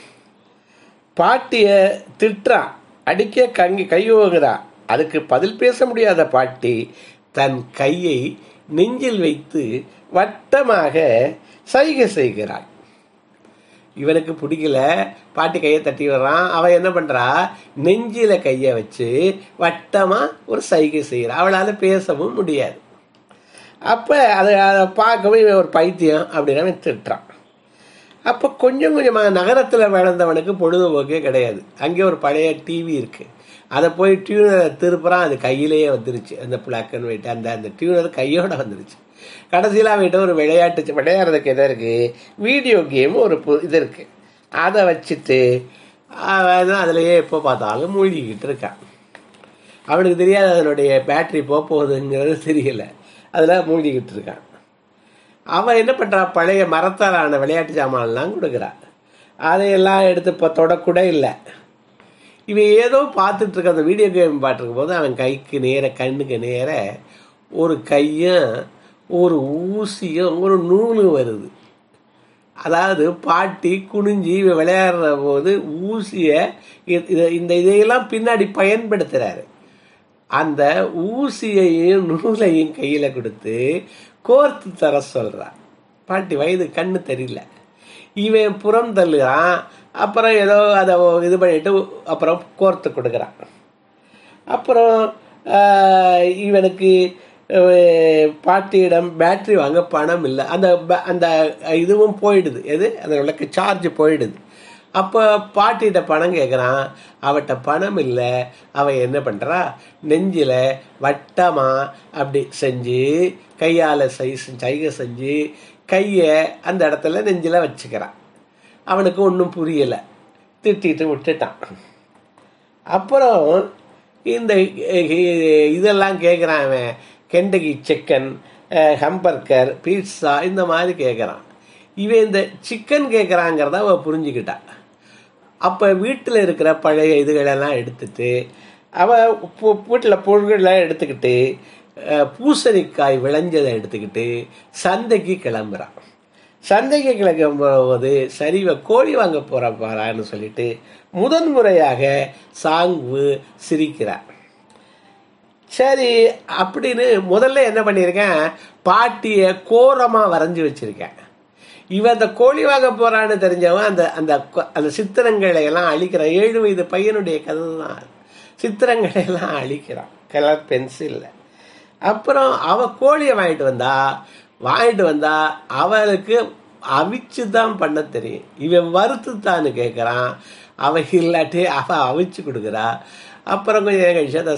Speaker 1: பாட்டியை திட்டுறான், அடிக்க கை ஓங்குறான். அதுக்கு பதில் பேச முடியாத பாட்டி தன் கையை நெஞ்சில் வைத்து வட்டமாக சைகை செய்கிறாள். இவனுக்கு பிடிக்கல, பாட்டி கையை தட்டி விடுறான். அவன் என்ன பண்றா, நெஞ்சில கையை வச்சு வட்டமா ஒரு சைகை செய்கிறா. அவளால் பேசவும் முடியாது. அப்ப அதை பார்க்கவே இவன் ஒரு பைத்தியம் அப்படின்னு அவன் திட்டுறான். அப்போ கொஞ்சம் கொஞ்சமாக நகரத்தில் வளர்ந்தவனுக்கு பொழுதுபோக்கே கிடையாது. அங்கே ஒரு பழைய டிவி இருக்கு, அதை போய் டியூனரை திருப்புறான். அது கையிலேயே வந்துருச்சு, அந்த பிளாக் அண்ட் ஒயிட். அந்த டியூனர் கையோட வந்துருச்சு. கடைசியில் அவன்கிட்ட ஒரு விளையாடுறதுக்கு எதாவது இருக்கு, வீடியோ கேம் ஒரு இது இருக்கு. அதை வச்சுட்டு அதுலேயே எப்போ பார்த்தாலும் மூழ்கிக்கிட்டு இருக்கான். அவனுக்கு தெரியாது அதனுடைய பேட்டரி போகுதுங்கிறது தெரியல, அதில் மூழ்கிக்கிட்டு இருக்கான். அவன் என்ன பண்ணுறான், பழைய மரத்தாலான விளையாட்டு சாமான்லாம் கொடுக்குறான். அதையெல்லாம் எடுத்து இப்போ தொடக்கூட இல்லை. இவன் ஏதோ பார்த்துட்டு இருக்க, அந்த வீடியோ கேம் பார்த்துருக்கும் போது அவன் கண்ணுக்கு நேர ஒரு கையும் ஒரு ஊசியும் ஒரு நூலும் வருது. அதாவது பாட்டி குனிஞ்சி விளையாடுற போது ஊசியை இதையெல்லாம் பின்னாடி பயன்படுத்துறாரு. அந்த ஊசியையும் நூலையும் கையில கொடுத்து கோர்த்து தர சொல்றான். பாட்டி வயது கண்ணு தெரியல. இவன் புறம் தள்ளுறான். அப்புறம் ஏதோ அதை இது பண்ணிட்டு அப்புறம் கோர்த்து கொடுக்குறான். அப்புறம் இவனுக்கு பாட்டியிடம் பேட்டரி வாங்க பணம் இல்லை. அந்த இதுவும் போயிடுது, அந்த விளக்கு சார்ஜ் போயிடுது. அப்போ பாட்டிகிட்ட பணம் கேட்குறான். அவட்ட பணம் இல்லை. அவன் என்ன பண்ணுறா, நெஞ்சில் வட்டமாக அப்படி செஞ்சு கையால் சைகை செஞ்சு கையை அந்த இடத்துல நெஞ்சில் வச்சுக்கிறான். அவனுக்கு ஒன்றும் புரியலை, திட்டிட்டு விட்டுட்டான். அப்புறம் இந்த இதெல்லாம் கேட்குறான் அவன். கெண்டகி சிக்கன், ஹம்பர்கர், பீட்சா இந்த மாதிரி கேட்குறான். இவன் இந்த சிக்கன் கேட்குறாங்கிறத அவன் புரிஞ்சுக்கிட்டான். அப்போ வீட்டில் இருக்கிற பழைய இதுகளெல்லாம் எடுத்துட்டு அவன் வீட்டில் பொருள்கள்லாம் எடுத்துக்கிட்டு பூசணிக்காய் விளைஞ்சதை எடுத்துக்கிட்டு சந்தைக்கு கிளம்புறான். சந்தைக்கு கிளம்பும்போது சரிவ கோழி வாங்க போறான்னு சொல்லிட்டு முதன்முறையாக சாங்கு சிரிக்கிறார். சரி அப்படின்னு முதல்ல என்ன பண்ணியிருக்கேன், பாட்டிய கோரமா வரைஞ்சி வச்சிருக்கேன். இவன் அந்த கோழி வாங்க போறான்னு தெரிஞ்சவன் அந்த அந்த அந்த சித்திரங்களை எல்லாம் அழிக்கிறான். 7 வயது பையனுடைய கதை தான். சித்திரங்களை எல்லாம் அழிக்கிறான் கலர் பென்சில்ல. அப்புறம் அவ கோழியை வாங்கிட்டு வந்தா அவளுக்கு அவிச்சு தான் பண்ண தெரியும். இவன் வறுத்து தான்னு கேட்கறான். அவ இல்லாட்டி அவ அவிச்சு கொடுக்குறா. அப்புறம் கொஞ்சம் கழிச்சு அதை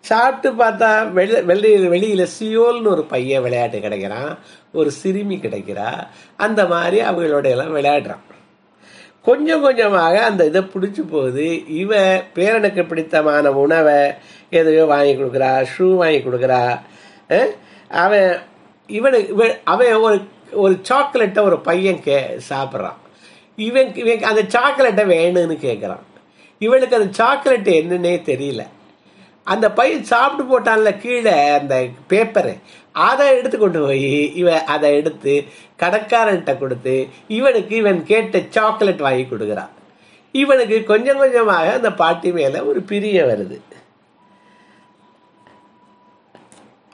Speaker 1: சாப்பிட்டு பார்த்தா வெளியில சியோல்னு ஒரு பையன் விளையாட்டு கிடைக்கிறான், ஒரு சிறுமி கிடைக்கிறா. அந்த மாதிரி அவங்களோட எல்லாம் விளையாடுறான். கொஞ்சம் கொஞ்சமாக அந்த இதை பிடிச்சி போகுது. இவ பேரனுக்கு பிடித்தமான உணவை எதையோ வாங்கி கொடுக்குறா, ஷூ வாங்கி கொடுக்குறா. அவன் ஒரு சாக்லேட்டை ஒரு பையன் சாப்பிட்றான். இவன் அந்த சாக்லேட்டை வேணும்னு கேட்குறான். இவனுக்கு அந்த சாக்லேட் என்னன்னே தெரியல. அந்த பையன் சாப்பிட்டு போட்டான்ல கீழே அந்த பேப்பரு, அதை எடுத்து கொண்டு போய் அதை எடுத்து கடைக்காரன்ட்ட கொடுத்து இவன் கேட்ட சாக்லேட் வாங்கி கொடுக்குறான். இவனுக்கு கொஞ்சம் கொஞ்சமாக அந்த பாட்டி மேல ஒரு பிரியம் வருது.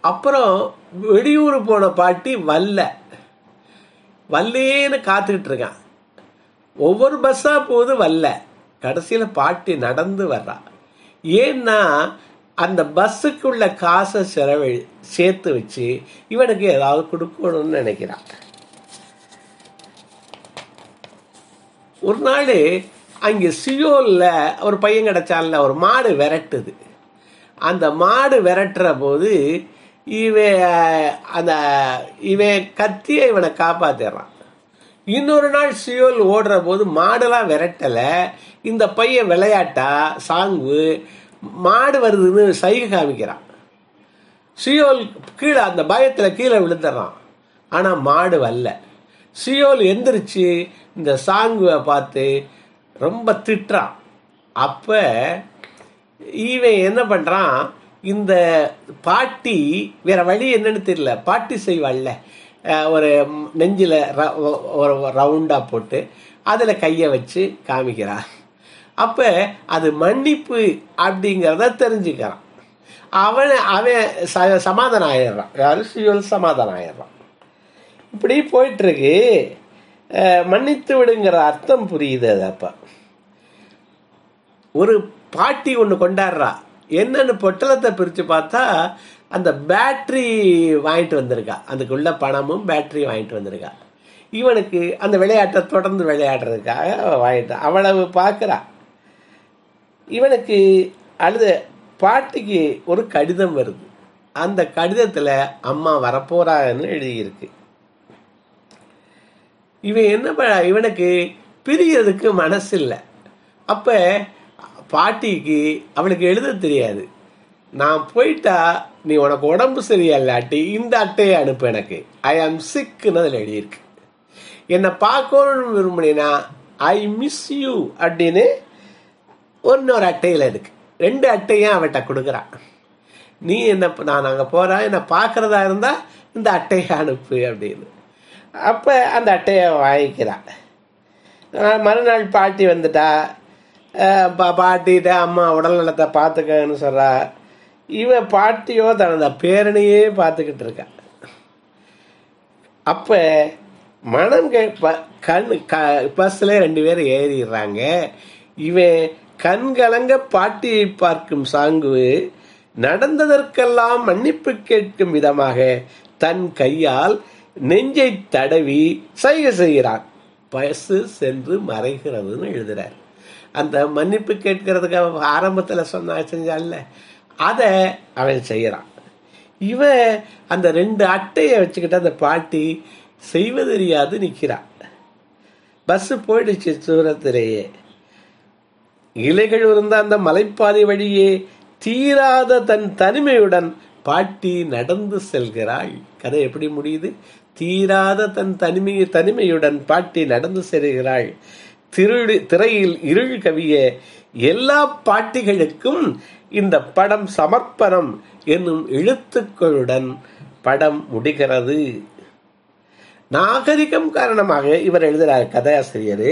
Speaker 1: அப்புறம் வெளியூர் போன பாட்டி வல்லேன்னு காத்துக்கிட்டு இருக்கான். ஒவ்வொரு பஸ்ஸா போது கடைசியில பாட்டி நடந்து வர்றான். ஏன்னா அந்த பஸ்ஸுக்குள்ள காசை சேர்த்து வச்சு இவனுக்கு ஏதாவது கொடுக்கணும்னு நினைக்கிறான். ஒரு நாள் அங்கே சியோல்ல ஒரு பையன் கிடைச்சான்ல, ஒரு மாடு விரட்டுது. அந்த மாடு விரட்டுற போது இவன் கத்திய இவனை காப்பாத்திடுறான். இன்னொரு நாள் சியோல் ஓடுற போது மாடுலாம் விரட்டல, இந்த பையன் விளையாட்டா சாங்கு மாடு வருதுன்னு சைகை காமிக்கிறான். சியோல் கீழே அந்த பயத்துல கீழே விழுந்துடுறான். ஆனா மாடு வரல. சியோல் எந்திரிச்சு இந்த சாங்குவை பார்த்து ரொம்ப திட்டுறான். அப்ப இவன் என்ன பண்றான், இந்த பாட்டி வேற வழி என்னன்னு தெரியல, பாட்டி செய்வாள்ல, ஒரு நெஞ்சில ஒரு ரவுண்டா போட்டு அதுல கைய வச்சு காமிக்கிறான். அப்ப அது மன்னிப்பு அப்படிங்கிறத தெரிஞ்சுக்கிறான். அவன் சமாதானம் ஆயிடுறான். யாரும் சியோல் சமாதானம் ஆயிடுறான். இப்படி போயிட்டு இருக்கு. மன்னித்து விடுங்கிற அர்த்தம் புரியுது. அது அப்ப ஒரு பாட்டி ஒண்ணு கொண்டாடுறா. என்னன்னு பொட்டலத்தை பிரிச்சு பார்த்தா அந்த பேட்டரி வாங்கிட்டு வந்திருக்கா. அதுக்குள்ள பணமும் பேட்டரி வாங்கிட்டு வந்திருக்கா. இவனுக்கு அந்த விளையாட்டை தொடர்ந்து விளையாடுறதுக்காக வாங்கிட்டான். அவ்வளவு பார்க்கிறா. இவனுக்கு பாட்டிக்கு ஒரு கடிதம் வருது. அந்த கடிதத்துல அம்மா வரப்போறான்னு எழுதியிருக்கு. இவன் என்ன இவனுக்கு பிரியறதுக்கு மனசு இல்லை. அப்ப பாட்டிக்கு அவளுக்கு எழுத தெரியாது. நான் போயிட்டா நீ உனக்கு உடம்பு சரியில்லாட்டி இந்த அட்டையை அனுப்பு, எனக்கு ஐ ஆம் சிக்னு அதில் எழுதியிருக்கு. என்னை பார்க்கணும்னு விரும்பினா ஐ மிஸ் யூ அப்படின்னு இன்னொரு அட்டையில் இருக்கு. 2 அட்டையும் அவட்ட கொடுக்குறான். நீ நான் அங்கே போறேன், என்னை பார்க்கறதா இருந்தா இந்த அட்டையை அனுப்பு அப்படின்னு. அப்ப அந்த அட்டையை வாங்கிக்கிறான். மறுநாள் பாட்டி வந்துட்டா. பாட்டிகிட்ட அம்மா உடல் நலத்தை பார்த்துக்கன்னு சொல்றா. இவன் பாட்டியோ தனது பேரனையே பார்த்துக்கிட்டு இருக்கா. அப்ப மனம் பஸ்ல 2 பேரும் ஏறிடுறாங்க. இவன் கண்கலங்க பாட்டியை பார்க்கும் சாங்கு நடந்ததற்கெல்லாம் மன்னிப்பு கேட்கும் விதமாக தன் கையால் நெஞ்சை தடவி சைகை செய்கிறான். பசு சென்று மறைகிறதுன்னு எழுதுறார். அந்த மன்னிப்பு கேட்கறதுக்கு ஆரம்பத்துல செஞ்சான்ல, அத அவன் செய்யறான். இவன் அந்த 2 அட்டையை வச்சுக்கிட்டு அந்த பாட்டி செய்வதறியாது நிக்கிறான். பஸ் போயிடுச்சு தூரத்திலேயே. இலைகள் இருந்த அந்த மலைப்பாதை வழியே தீராத தன் தனிமையுடன் பாட்டி நடந்து செல்கிறாள். கதை எப்படி முடியுது? தீராத தன் தனிமையுடன் பாட்டி நடந்து செல்கிறாள். திரையில் இருள் கவிய எல்லா பாட்டிகளுக்கும் இந்த படம் சமர்ப்பணம் என்னும் எழுத்துக்களுடன் படம் முடிகிறது. நாகரிகம் காரணமாக இவர் எழுதுகிறார் கதையாசிரியர்.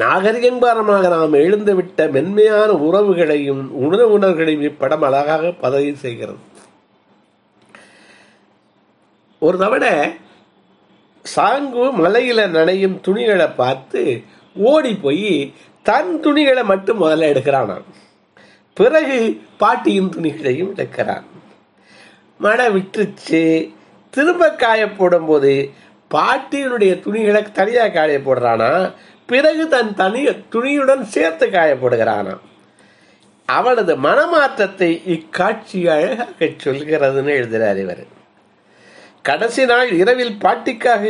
Speaker 1: நாகரிகங்காரமாக நாம் எழுந்துவிட்ட மென்மையான உறவுகளையும் உணர்வுகளையும் இப்படம் அழகாக பதிவு செய்கிறது. ஒரு தவணை சாங்கு மலையில நனையும் துணிகளை பார்த்து ஓடி போய் தன் துணிகளை மட்டும் முதல்ல எடுக்கிறானான். பிறகு பாட்டியின் துணிகளையும் எடுக்கிறான். மழை விட்டுச்சு. திரும்ப காய போடும் போது பாட்டியினுடைய துணிகளை தனியாக காய போடுறானா, பிறகு தன் துணியுடன் சேர்த்து காய போடுகிறானா. அவனது மனமாற்றத்தை இக்காட்சி அழகாக சொல்கிறதுன்னு எழுதுறார் இவர். கடைசி நாள் இரவில் பாட்டிக்காக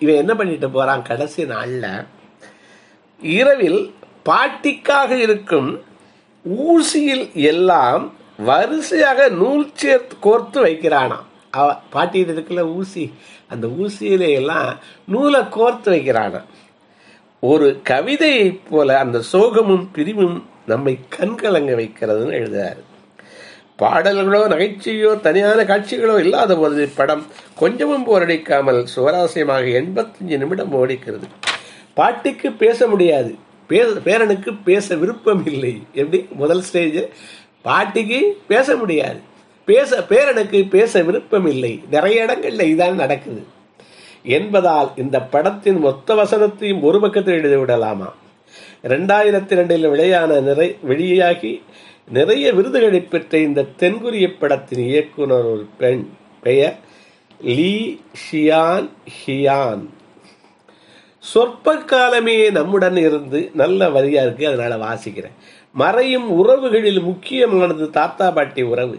Speaker 1: இவன் என்ன பண்ணிட்டு போறான்? கடைசி நாள்ல இரவில் பாட்டிக்காக இருக்கும் ஊசியில் எல்லாம் வரிசையாக நூல் சேர்த்து கோர்த்து வைக்கிறானாம். பாட்டியில் இருக்குல்ல ஊசி, அந்த ஊசியில எல்லாம் நூலை கோர்த்து வைக்கிறானாம். ஒரு கவிதையை போல அந்த சோகமும் பிரிவும் நம்மை கண்கலங்க வைக்கிறதுன்னு எழுதுறாரு. பாடல்களோ நகைச்சுவையோ தனியான காட்சிகளோ இல்லாத போது படம் கொஞ்சமும் போரடிக்காமல் சுவாரஸ்யமாக 85 நிமிடம் ஓடிக்கிறது. பாட்டிக்கு பேச முடியாது, பேரனுக்கு பேச விருப்பம் இல்லை. எப்படி முதல் ஸ்டேஜ், பாட்டிக்கு பேச முடியாது, பேரனுக்கு பேச விருப்பம் இல்லை. நிறைய இடங்கள்ல இதான் நடக்குது என்பதால் இந்த படத்தின் மொத்த வசனத்தையும் ஒரு பக்கத்தில் எழுதி விடலாமா? 2002 வெளியாகி நிறைய விருதுகளை பெற்ற இந்த தென்கொரிய படத்தின் இயக்குனர் ஒரு பெண், பெயர் லீ ஷியான் ஹியான். சொற்ப காலமே நம்முடன் இருந்து, நல்ல வரியா இருக்கு, அதனால வாசிக்கிறேன். மறையும் உறவுகளில் முக்கியமானது தாத்தா பாட்டி உறவு.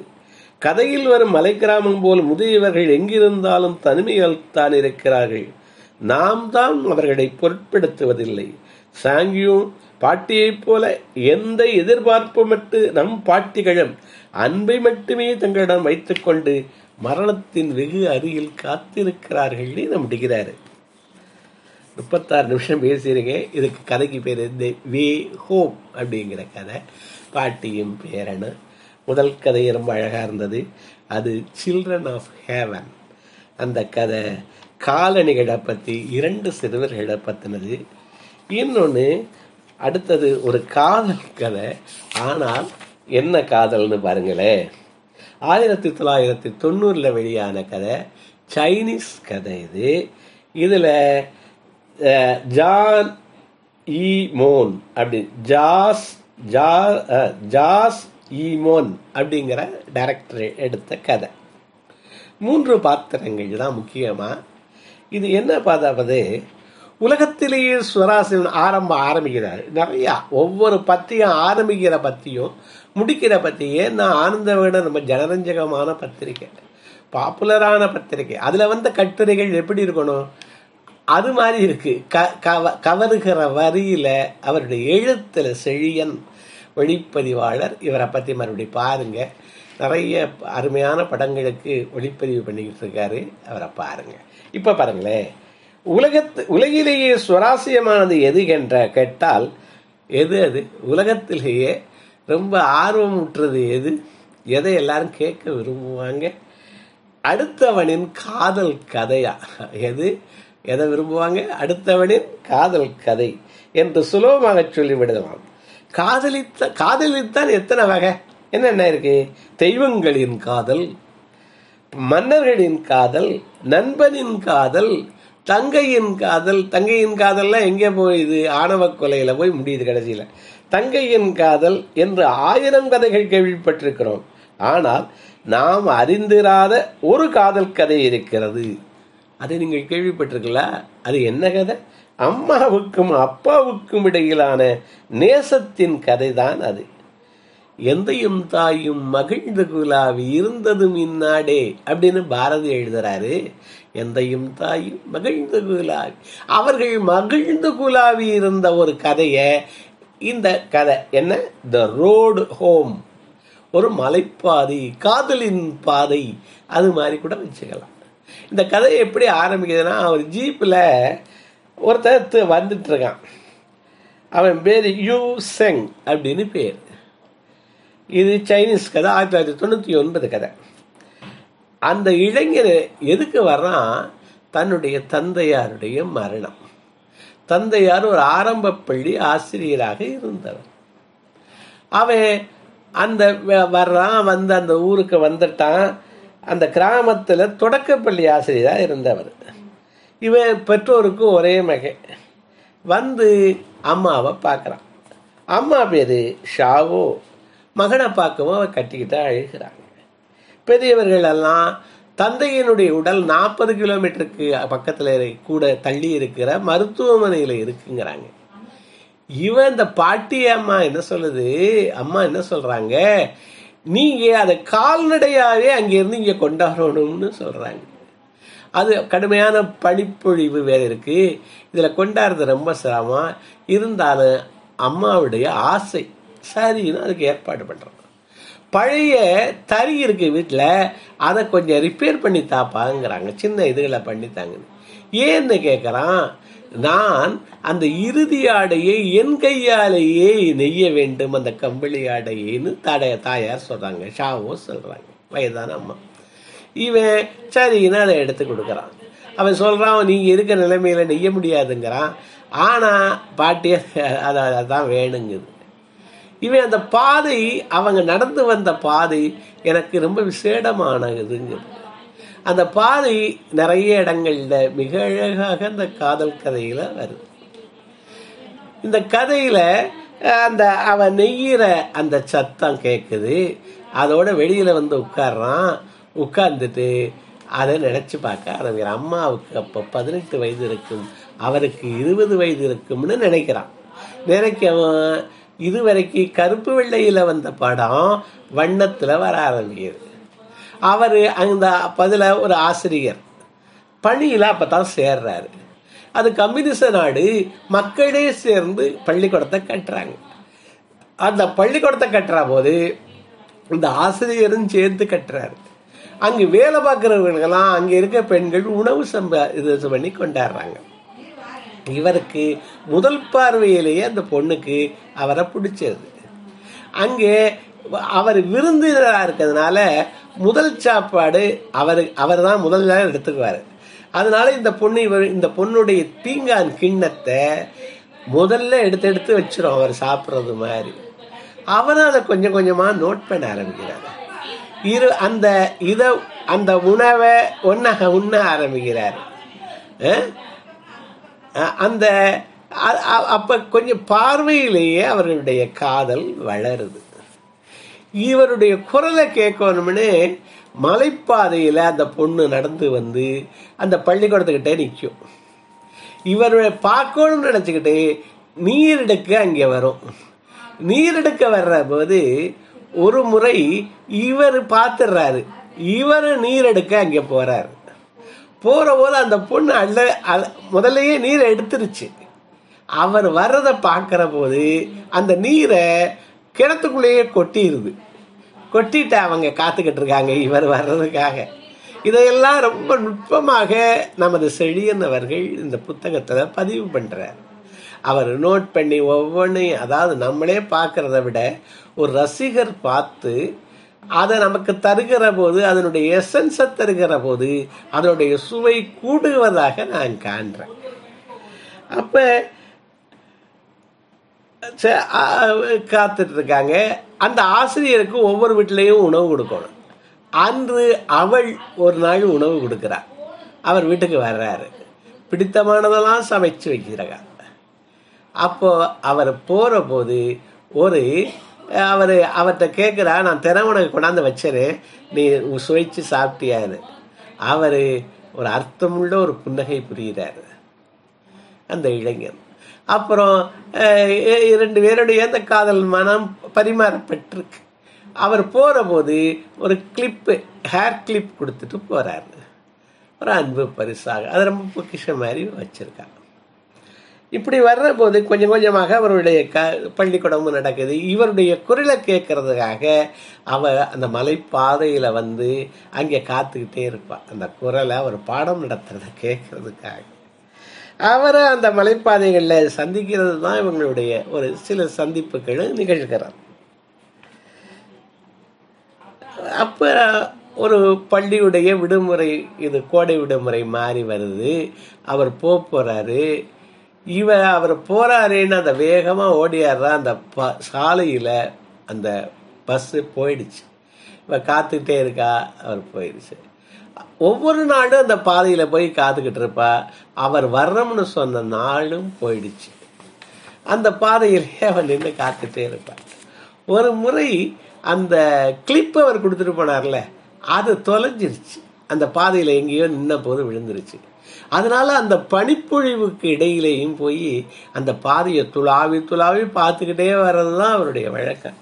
Speaker 1: கதையில் வரும் மலை கிராமம் போல் முதியவர்கள் எங்கிருந்தாலும் தனிமையில் தான் இருக்கிறார்கள். நாம் தான் அவர்களை பொருட்படுத்துவதில்லை. சாங்கியும் பாட்டியைப் போல எந்த எதிர்பார்ப்புமற்று நம் பாட்டிகளும் அன்பை மட்டுமே தங்களிடம் வைத்துக் கொண்டு மரணத்தின் வெகு அருகில் காத்திருக்கிறார்கள் முடிக்கிறாரு. 36 நிமிஷம் பேசிருங்க. இதுக்கு கதைக்கு பேர் இந்த வே ஹோம் அப்படிங்கிற கதை. பாட்டியும் பேரனும். முதல் கதை ரொம்ப அழகா இருந்தது. அது சில்ட்ரன் ஆஃப் ஹேவன். அந்த கதை காலணிகளை பற்றி, 2 சிறுவர்களை பற்றினது. இன்னொன்று அடுத்தது ஒரு காதல் கதை. ஆனால் என்ன காதல்னு பாருங்களேன். 1990 வெளியான கதை, சைனீஸ் கதை இது. இதில் ஜான் ஈமோன் அப்படி ஜாஸ் ஈமோன் அப்படிங்கிற டைரக்டர் எடுத்த கதை. 3 பாத்திரங்கள் தான் முக்கியமா. இது என்ன பார்த்தாவது, உலகத்திலேயே சுவராசின் ஆரம்பிக்கிறார். நிறையா ஒவ்வொரு பத்தியும் ஆரம்பிக்கிற பத்தியும் முடிக்கிற பத்தியே. நான் ஆனந்த விட நம்ம ஜனரஞ்சகமான பத்திரிக்கை, பாப்புலரான பத்திரிக்கை. அதுல வந்த கட்டுரைகள் எப்படி இருக்கணும் அது மாதிரி இருக்கு. கவருகிற வரியில அவருடைய எழுத்துல செழியன் ஒளிப்பதிவாளர். இவரை பத்தி மறுபடியும் பாருங்க. நிறைய அருமையான படங்களுக்கு ஒளிப்பதிவு பண்ணிக்கிட்டு இருக்காரு. அவரை பாருங்க. இப்ப பாருங்களேன், உலகிலேயே சுவாரஸ்யமானது எது என்ற கேட்டால் அது உலகத்திலேயே ரொம்ப ஆர்வம் ஊற்றுறது எதை எல்லாரும் கேட்க விரும்புவாங்க? அடுத்தவனின் காதல் கதையா? எதை விரும்புவாங்க? அடுத்தவனின் காதல் கதை என்று சுலபமாக சொல்லிவிடலாம். காதலித்தான் எத்தனை வகை என்னென்ன இருக்கு? தெய்வங்களின் காதல், மன்னர்களின் காதல், நண்பனின் காதல், தங்கையின் காதல். தங்கையின் காதல்லாம் எங்கே போயுது? ஆணவ கொலையில போய் முடியுது கடைசியில. தங்கையின் காதல் என்று 1000 கதைகள் கேள்விப்பட்டிருக்கிறோம். ஆனால் நாம் அறிந்திராத ஒரு காதல் கதை இருக்கிறது. அதை நீங்கள் கேள்விப்பட்டிருக்கீங்களா? அது என்ன கதை? அம்மாவுக்கும் அப்பாவுக்கும் இடையிலான நேசத்தின் கதை தான் அது. எந்தையும் தாயும் மகிழ்ந்து குலாவி இருந்ததும் இந்நாடே அப்படின்னு பாரதி எழுதுறாரு. எந்தையும் தாயும் மகிழ்ந்து குலாவி, அவர்கள் மகிழ்ந்து குலாவி இருந்த ஒரு கதைய இந்த கதை என்ன? த ரோடு ஹோம், ஒரு மலைப்பாதை, காதலின் பாதை, அது மாதிரி கூட வச்சுக்கலாம். இந்த கதை எப்படி ஆரம்பிக்குதுன்னா, ஒரு ஜீப்பில் ஒருத்தர் வந்துட்டு இருக்கான். அவன் பேர் யூ செங் அப்படின்னு பேர். இது சைனீஸ் கதை, 1999 கதை. அந்த இளைஞர் எதுக்கு வர்றான்? தன்னுடைய தந்தையாருடைய மரணம். தந்தையார் ஒரு ஆரம்ப பள்ளி ஆசிரியராக இருந்தவர். அவன் அந்த வர்றான், வந்து அந்த ஊருக்கு வந்துட்டான். அந்த கிராமத்தில் தொடக்கப்பள்ளி ஆசிரியராக இருந்தவர். இவன் பெற்றோருக்கு ஒரே மகன். வந்து அம்மாவை பார்க்குறான். அம்மா பேர் ஷாவோ. மகனை பார்க்கவும் அவன் கட்டிக்கிட்டு அழுகிறாங்க. பெரியவர்கள் எல்லாம் தந்தையினுடைய உடல் 40 கிலோமீட்டருக்கு பக்கத்தில் கூட தள்ளி இருக்கிற மருத்துவமனையில் இருக்குங்கிறாங்க. இவன் இந்த பாட்டி அம்மா என்ன சொல்லுது, அம்மா என்ன சொல்றாங்க, நீங்க அதை கால்நடையாவே அங்கிருந்து இங்க கொண்டாடணும்னு சொல்றாங்க. அது கடுமையான பனிப்பொழிவு வேற இருக்கு, இதுல கொண்டாடுறது ரொம்ப சிரமம். இருந்தாலும் அம்மாவுடைய ஆசை, சரின்னு அதுக்கு ஏற்பாடு பண்றான். பழைய தறி இருக்கு வீட்டில், அதை கொஞ்சம் ரிப்பேர் பண்ணி தாப்பாங்கிறாங்க. சின்ன இதுகளை பண்ணித்தாங்கன்னு. ஏன்னு கேட்குறான். நான் அந்த இறுதி ஆடையை என் கையாலேயே நெய்ய வேண்டும், அந்த கம்பளி ஆடையின்னு தாயார் சொல்றாங்க, ஷாவோ சொல்றாங்க, வயதான அம்மா. இவன் சரின்னு அதை எடுத்து கொடுக்குறான். அவன் சொல்றான், நீங்க இருக்கிற நிலைமையில நெய்ய முடியாதுங்கிறான். ஆனா பாட்டி அதான் வேணுங்குது. இவன் அந்த பாதை, அவங்க நடந்து வந்த பாதை எனக்கு ரொம்ப விசேடமானதுங்குது. அந்த பாதை நிறைய இடங்கள்ல மிக அழகாக அந்த காதல் கதையில வருது. இந்த கதையில அந்த அவன் நெய்யிற அந்த சத்தம் கேட்குது. அதோட வெளியில வந்து உட்கார்றான். உட்கார்ந்துட்டு அதை நினைச்சு பார்க்க ஆரம்பிக்கிறான். அம்மாவுக்கு அப்போ 18 வயது இருக்கும், அவருக்கு 20 வயது இருக்கும்னு நினைக்கிறான். நினைக்கவும் இதுவரைக்கும் கருப்பு வெள்ளையில வந்த படம் வண்ணத்துல வர ஆரம்பிக்குது. அவர் அந்த பதில ஒரு ஆசிரியர் பணியில அப்பதான் சேர்றாரு. அது கம்யூனிச நாடு, மக்களே சேர்ந்து பள்ளிக்கூடத்தை கட்டுறாங்க. அந்த பள்ளிக்கூடத்தை கட்டுற போது இந்த ஆசிரியரும் சேர்ந்து கட்டுறாரு. அங்கு வேலை பார்க்கிறவர்களெல்லாம் அங்க இருக்க பெண்கள் உணவு இது பண்ணி கொண்டாடுறாங்க. இவருக்கு முதல் பார்வையிலேயே அந்த பொண்ணுக்கு அவரை பிடிச்சது. அங்கே அவர் விருந்தினராக இருக்கிறதுனால முதல் சாப்பாடு அவர் தான் முதல்ல எடுத்துக்குவார். அதனால இந்த பொண்ணுடைய பீங்கான் கிண்ணத்தை முதல்ல எடுத்து வச்சிரும் அவர் சாப்பிட்றது மாதிரி. அவரும் அதை கொஞ்சம் கொஞ்சமா நோட் பண்ண ஆரம்பிக்கிறார். அந்த உணவை உண்ண ஆரம்பிக்கிறார். அந்த அப்ப கொஞ்சம் பார்வையிலேயே அவர்களுடைய காதல் வளருது. இவருடைய குரலை கேட்கணும்னு மலைப்பாதையில அந்த பொண்ணு நடந்து வந்து அந்த பள்ளிக்கூடத்துக்கிட்டே நிற்கும். இவருடைய பார்க்கணும்னு நினைச்சுக்கிட்டு நீர் எடுக்க அங்கே வரும். நீர் எடுக்க வர்ற போது ஒரு முறை இவர் பார்த்துடுறாரு. இவர் நீர் எடுக்க அங்கே போறாரு. போற போது அந்த பொண்ணு முதல்லையே நீரை எடுத்துருச்சு. அவர் வர்றதை பார்க்கிற போது அந்த நீரை கிணத்துக்குள்ளேயே கொட்டிட்டு அவங்க காத்துக்கிட்டு இருக்காங்க இவர் வர்றதுக்காக. இதையெல்லாம் ரொம்ப நுட்பமாக நமது செழியன் அவர்கள் இந்த புத்தகத்துல பதிவு பண்றார். அவர் நோட் பண்ணி ஒவ்வொன்றையும், அதாவது நம்மளே பார்க்கறத விட ஒரு ரசிகர் பார்த்து அதை நமக்கு தருகிற போது, அதனுடைய எசன்ஸை தருகிற போது அதனுடைய சுவை கூடுவதாக நான் காண்றேன். அப்ப காத்துட்டு இருக்காங்க. அந்த ஆசிரியருக்கு ஒவ்வொரு வீட்டிலையும் உணவு கொடுக்கணும். அன்று அவள் ஒரு நாள் உணவு கொடுக்கிறார். அவர் வீட்டுக்கு வர்றாரு. பிடித்தமானதெல்லாம் சமைச்சு வைக்கிறாங்க. அப்போ அவர் போற போது அவர்கிட்ட கேட்கிறா, நான் தினவனுக்கு கொண்டாந்து வச்சேன், நீ சுவைச்சு சாப்பிட்டியாரு. அவர் ஒரு அர்த்தமுள்ள ஒரு புன்னகை புரிகிறார் அந்த இளைஞர். அப்புறம் 2 பேருடைய அந்த காதல் மனம் பரிமாறப்பட்டிருக்கு. அவர் போற போது ஒரு ஹேர் கிளிப் கொடுத்துட்டு போறாரு. ஒரு அன்பு பரிசாக அதை ரொம்ப பொக்கிஷம் மாதிரி வச்சிருக்காங்க. இப்படி வர்ற போது கொஞ்சம் கொஞ்சமாக அவருடைய பள்ளிக்கூடமும் நடக்குது. இவருடைய குரலை கேட்கறதுக்காக அந்த மலைப்பாதையில வந்து அங்கே காத்துக்கிட்டே இருப்பார். அந்த குரலை அவர் பாடம் நடத்துறத கேட்கறதுக்காக அவரை அந்த மலைப்பாதைகளில் சந்திக்கிறது தான் இவங்களுடைய ஒரு சில சந்திப்புகள் நிகழ்கிறார். அப்ப ஒரு பள்ளியுடைய விடுமுறை, இது கோடை விடுமுறை மாறி வருது. அவர் போறாரு. அவர் போறாரேன்னு அந்த வேகமா ஓடியாடுறா. அந்த சாலையில அந்த பஸ் போயிடுச்சு. காத்துக்கிட்டே இருக்கா, அவர் போயிடுச்சு. ஒவ்வொரு நாளும் அந்த பாதையில போய் காத்துக்கிட்டு இருப்பா. அவர் வர்றோம்னு சொன்ன நாளும் போயிடுச்சு. அந்த பாதையிலேயே அவர் நின்று காத்துட்டே இருப்பார். ஒரு முறை அந்த கிளிப் அவர் கொடுத்துட்டு போனார்ல, அது தொலைஞ்சிருச்சு. அந்த பாதையில எங்கேயோ நின்ன போது விழுந்துருச்சு. அதனால அந்த பனிப்பொழிவுக்கு இடையிலேயும் போய் அந்த பாதையை துளாவி துளாவி பார்த்துக்கிட்டே வர்றதுதான் அவருடைய வழக்கம்.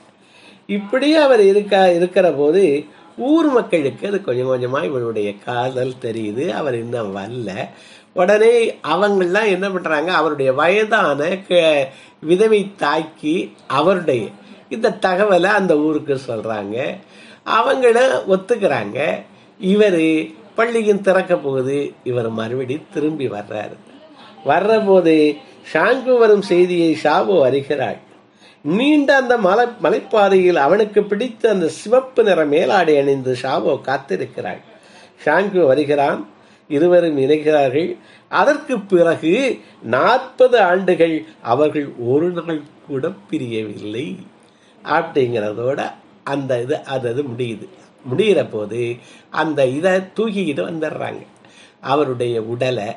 Speaker 1: இப்படி அவர் இருக்கிற போது ஊர் மக்களுக்கு அது கொஞ்சம் கொஞ்சமா இவருடைய காதல் தெரியுது. அவர் இன்னும் வரல. உடனே அவங்கெல்லாம் என்ன பண்றாங்க, அவருடைய வயதான விதவை தாக்கி அவருடைய இந்த தகவலை அந்த ஊருக்கு சொல்றாங்க. அவங்கள ஒத்துக்கிறாங்க. இவர் பள்ளியும் திறக்க போகுது. இவர் மறுபடி திரும்பி வர்ற போது ஷாங்கு வரும் செய்தியை ஷாவோ அறிகிறாள். நீண்ட அந்த மலைப்பாதையில் அவனுக்கு பிடித்த அந்த சிவப்பு நிற மேலாடை அணிந்து ஷாவோ காத்திருக்கிறாள். ஷாங்கு வருகிறான். இருவரும் இணைகிறார்கள். அதற்கு பிறகு 40 ஆண்டுகள் அவர்கள் ஒரு நாள் கூட பிரியவில்லை. அப்படிங்கிறதோட அந்த இது அது முடியுது. முடிகிற போது அந்த இதை தூக்கிக்கிட்டு வந்துடுறாங்க. அவருடைய உடலை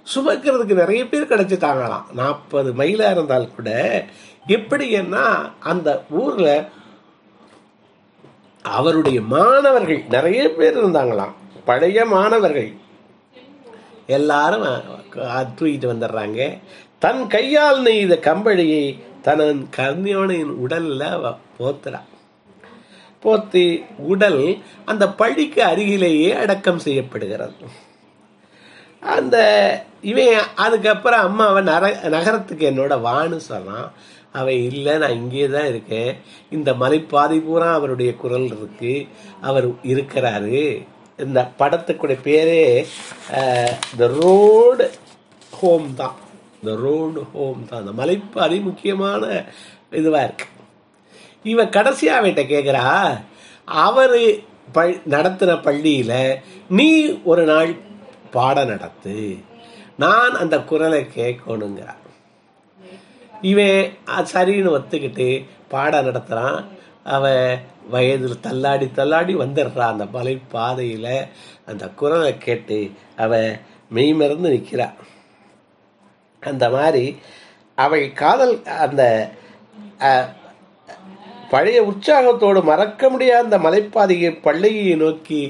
Speaker 1: சுமக்கிறதுக்கு நிறைய பேர் கிடைச்சிட்டாங்களாம். 40 மைலா இருந்தால் கூட. எப்படின்னா அந்த ஊர்ல அவருடைய மாணவர்கள் நிறைய பேர் இருந்தாங்களாம். பழைய மாணவர்கள் எல்லாரும் தூக்கிட்டு வந்துடுறாங்க. தன் கையால் நெய்த கம்பளியை தன் கன்னியோனின் உடல்ல போத்தி உடல் அந்த பள்ளிக்கு அருகிலேயே அடக்கம் செய்யப்படுகிறது. அந்த இவன் அதுக்கப்புறம் அம்மாவை நகரத்துக்கு என்னோட வான்னு சொன்னான். அவன் இல்லை, நான் இங்கே தான் இருக்கேன். இந்த மலைப்பாதை பூரா அவருடைய குரல் இருக்கு, அவர் இருக்கிறாரு. இந்த படத்துக்குடைய பேரே த ரோடு ஹோம் தான். த ரோடு ஹோம் தான். அந்த மலைப்பாதை முக்கியமான இதுவா இருக்கு. இவன் கடைசியா அவன்கிட்ட கேட்கிறா, அவரு நடத்தின பள்ளியில நீ ஒரு நாள் பாடம் நடத்து, நான் அந்த குரலை கேட்கணுங்கிறான். இவன் சரின்னு ஒத்துக்கிட்டு பாடம் நடத்துறான். அவன் வயதில் தள்ளாடி தள்ளாடி வந்துடுறான். அந்த மலை பாதையில அந்த குரலை கேட்டு அவன் மெய்மறந்து நிற்கிறான். அந்த மாதிரி அவள் காதல் அந்த பழைய உற்சாகத்தோடு மறக்க முடியாத அந்த மலைப்பாதையை பள்ளியை நோக்கி